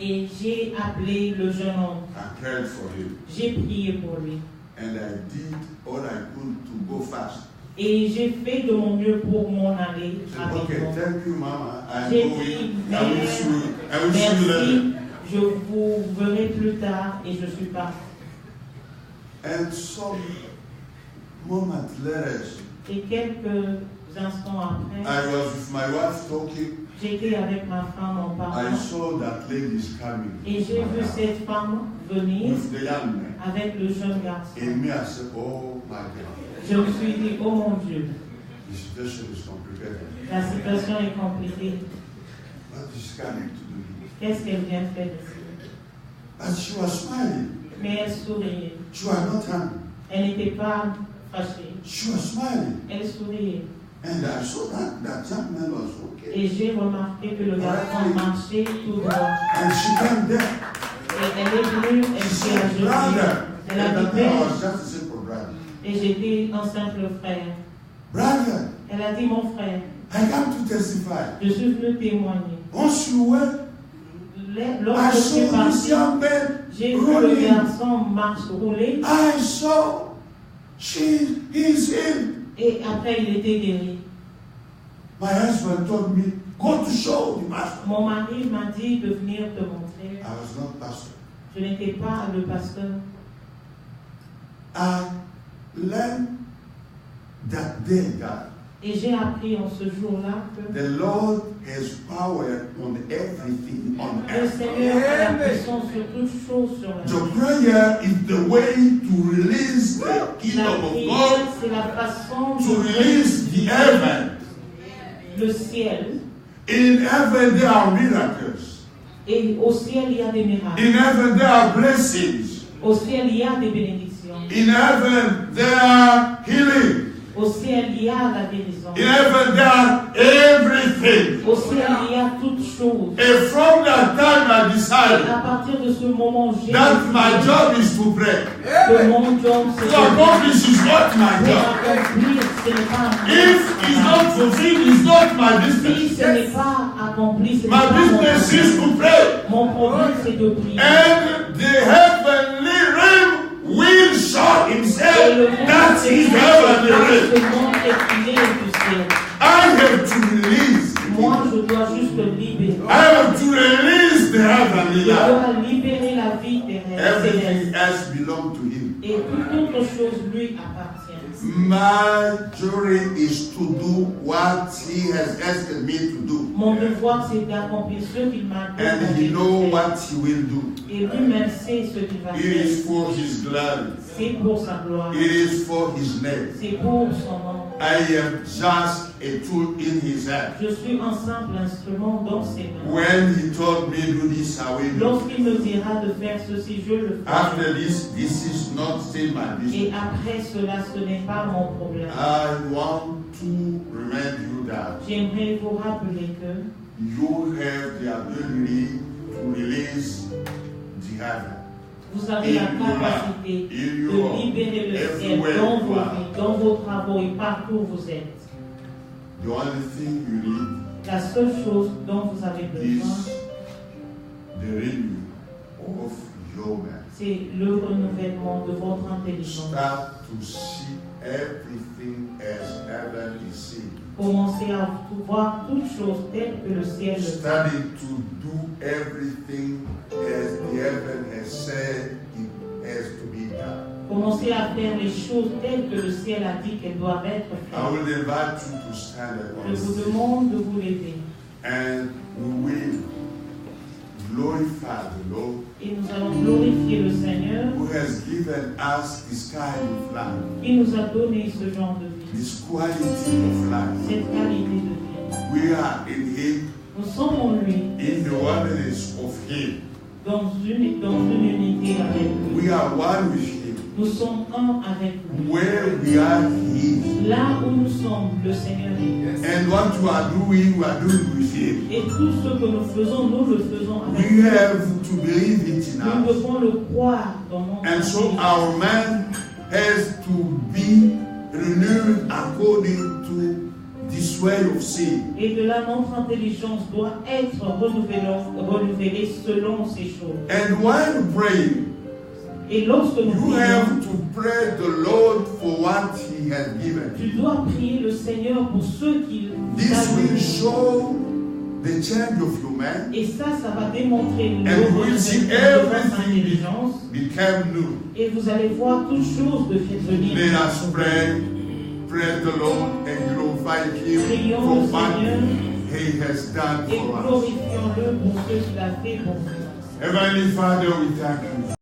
Speaker 2: Et j'ai appelé le jeune homme.
Speaker 1: and prayed for him.
Speaker 2: J'ai prié pour lui.
Speaker 1: And I did all I could to go fast.
Speaker 2: Et j'ai fait de mon mieux pour m'en aller
Speaker 1: I said, okay,
Speaker 2: rapidement.
Speaker 1: thank you, Mama. I'm
Speaker 2: J'ai
Speaker 1: going.
Speaker 2: dit,
Speaker 1: I will see you
Speaker 2: merci,
Speaker 1: later.
Speaker 2: je vous verrai plus tard et je suis parti.
Speaker 1: And some moments later,
Speaker 2: Et quelques instants après,
Speaker 1: I was with my wife talking.
Speaker 2: j'étais avec ma femme en
Speaker 1: I
Speaker 2: parlant
Speaker 1: saw that lady is coming.
Speaker 2: et j'ai vu cette femme venir
Speaker 1: with the young man.
Speaker 2: avec le jeune garçon.
Speaker 1: And me, I said, oh my God,
Speaker 2: Je me suis dit, oh mon Dieu,
Speaker 1: the situation is complicated.
Speaker 2: la situation est compliquée.
Speaker 1: What is coming to do?
Speaker 2: Qu'est-ce qu'elle vient faire ici?
Speaker 1: And she was smiling.
Speaker 2: Mais elle souriait.
Speaker 1: She was not angry.
Speaker 2: Elle n'était pas fâchée.
Speaker 1: She was smiling.
Speaker 2: Elle souriait.
Speaker 1: And I saw that young man was okay.
Speaker 2: Et j'ai remarqué que le garçon marchait tout droit.
Speaker 1: And she came there.
Speaker 2: Et elle est venue, elle
Speaker 1: She
Speaker 2: s'est
Speaker 1: said,
Speaker 2: agenouillée.
Speaker 1: brother.
Speaker 2: Elle a
Speaker 1: And
Speaker 2: dit,
Speaker 1: I was just a simple brother.
Speaker 2: et j'étais un simple frère.
Speaker 1: Brother,
Speaker 2: Elle a dit, mon frère,
Speaker 1: I come to testify.
Speaker 2: je suis venu témoigner.
Speaker 1: Once you went, I
Speaker 2: Lorsque je suis
Speaker 1: saw this
Speaker 2: parti,
Speaker 1: young man
Speaker 2: j'ai vu le
Speaker 1: running.
Speaker 2: garçon rouler
Speaker 1: I saw he's in.
Speaker 2: et après il était guéri.
Speaker 1: My husband told me, go to show the master.
Speaker 2: Mon mari m'a dit de venir te montrer.
Speaker 1: I was not pastor.
Speaker 2: Je n'étais pas le pasteur.
Speaker 1: I learned that day that
Speaker 2: Et j'ai appris en ce jour-là que
Speaker 1: the Lord has power on everything on
Speaker 2: le
Speaker 1: earth.
Speaker 2: Seigneur a la puissance sur toute chose sur la
Speaker 1: The
Speaker 2: terre.
Speaker 1: prayer is the way to release the
Speaker 2: La
Speaker 1: kingdom of
Speaker 2: prière,
Speaker 1: God,
Speaker 2: c'est la façon
Speaker 1: to release the heaven.
Speaker 2: le ciel.
Speaker 1: In heaven there are miracles.
Speaker 2: Et au ciel, il y a des miracles.
Speaker 1: In heaven there are blessings.
Speaker 2: Au ciel, il y a des bénédictions.
Speaker 1: In heaven there are healing.
Speaker 2: Au ciel, il y a la guérison.
Speaker 1: In heaven there are everything.
Speaker 2: Au ciel, il y a toutes choses.
Speaker 1: And from that time I
Speaker 2: Et
Speaker 1: decided
Speaker 2: à partir de ce moment, j'ai
Speaker 1: that my job is to pray.
Speaker 2: que mon job, c'est
Speaker 1: To accomplish is not my
Speaker 2: de
Speaker 1: job.
Speaker 2: accomplir, ce n'est pas
Speaker 1: If it's not fulfilled, it's not my
Speaker 2: si
Speaker 1: business.
Speaker 2: ce n'est pas accompli, ce n'est
Speaker 1: My
Speaker 2: pas mon
Speaker 1: business is
Speaker 2: problème.
Speaker 1: to pray.
Speaker 2: Mon problème, c'est de prier.
Speaker 1: And the heavenly realm will show
Speaker 2: Et
Speaker 1: himself.
Speaker 2: le monde,
Speaker 1: That
Speaker 2: c'est
Speaker 1: is heavenly realm.
Speaker 2: ce monde est qu'il est du ciel.
Speaker 1: I have to release.
Speaker 2: Moi, je dois juste libérer.
Speaker 1: I have to release the heavenly
Speaker 2: Je
Speaker 1: realm.
Speaker 2: dois libérer la vie terrestre.
Speaker 1: Everything else belongs to him.
Speaker 2: Et toute autre chose lui appartient.
Speaker 1: My journey is to do what he has asked me to do.
Speaker 2: Mon devoir, c'est d'accomplir ce qu'il m'a
Speaker 1: And
Speaker 2: demandé
Speaker 1: he knows
Speaker 2: de faire.
Speaker 1: what he will do.
Speaker 2: Et lui-même sait ce qu'il va
Speaker 1: It
Speaker 2: faire.
Speaker 1: is for his glory.
Speaker 2: C'est pour sa gloire.
Speaker 1: It is for his name.
Speaker 2: C'est pour son nom.
Speaker 1: I am just a tool in his hand.
Speaker 2: Je suis un simple instrument dans ses mains.
Speaker 1: When he told me do this, I will do.
Speaker 2: Lorsqu'il me dira de faire ceci, je le
Speaker 1: After
Speaker 2: ferai.
Speaker 1: this is not still my
Speaker 2: Et
Speaker 1: business.
Speaker 2: après cela, ce n'est pas mon problème.
Speaker 1: I want to remind you that
Speaker 2: J'aimerais vous rappeler que
Speaker 1: you have the ability to release the heaven.
Speaker 2: vous avez la capacité de libérer le ciel dans vos vies, dans vos travaux et partout où vous êtes.
Speaker 1: The only thing you need
Speaker 2: La seule chose dont vous avez
Speaker 1: is
Speaker 2: besoin,
Speaker 1: the renew of your man.
Speaker 2: c'est le renouvellement de votre intelligence.
Speaker 1: Start to see everything as heaven is seen.
Speaker 2: Commencez à voir toutes choses telles que le ciel le fait.
Speaker 1: Study to do everything as the heaven has said it has to be done.
Speaker 2: Commencez à faire les choses telles que le ciel a dit qu'elles doivent être
Speaker 1: I
Speaker 2: faites.
Speaker 1: will invite you to stand
Speaker 2: Je vous
Speaker 1: up
Speaker 2: demande de vous lever.
Speaker 1: and we will glorify the Lord
Speaker 2: Et nous allons glorifier le Seigneur
Speaker 1: who has given us this kind of life,
Speaker 2: qui nous a donné ce genre de vie,
Speaker 1: this quality of life.
Speaker 2: cette qualité de vie.
Speaker 1: We are in Him,
Speaker 2: Nous sommes en lui,
Speaker 1: in the oneness of Him.
Speaker 2: dans une unité avec lui.
Speaker 1: We are one with Him.
Speaker 2: Nous sommes un avec lui.
Speaker 1: Where we are His.
Speaker 2: Là où nous sommes, le Seigneur est.
Speaker 1: And what we are doing with Him.
Speaker 2: Et tout ce que nous faisons, nous le faisons avec
Speaker 1: We
Speaker 2: lui.
Speaker 1: have to believe it in
Speaker 2: Nous
Speaker 1: us.
Speaker 2: devons le croire dans notre
Speaker 1: And so
Speaker 2: intelligence.
Speaker 1: our mind has to be renewed according to this way of seeing.
Speaker 2: Et de là, notre intelligence doit être renouvelée selon ces choses.
Speaker 1: And while praying,
Speaker 2: Et lorsque nous
Speaker 1: you
Speaker 2: prions,
Speaker 1: have to pray the Lord for what He has given.
Speaker 2: tu dois prier le Seigneur pour ceux qui
Speaker 1: This
Speaker 2: t'a
Speaker 1: will
Speaker 2: donné.
Speaker 1: show the change of your mind
Speaker 2: Et ça va démontrer le
Speaker 1: and we'll see
Speaker 2: renouvellement de votre
Speaker 1: everything
Speaker 2: intelligence.
Speaker 1: become new.
Speaker 2: Et vous allez voir toutes choses devenir.
Speaker 1: Let us pray, praise the Lord and glorify Him
Speaker 2: Prions
Speaker 1: for
Speaker 2: le
Speaker 1: what
Speaker 2: Seigneur
Speaker 1: He has done
Speaker 2: et
Speaker 1: for us.
Speaker 2: glorifions-le pour ce qu'il a fait pour nous.
Speaker 1: Heavenly Father, we thank you.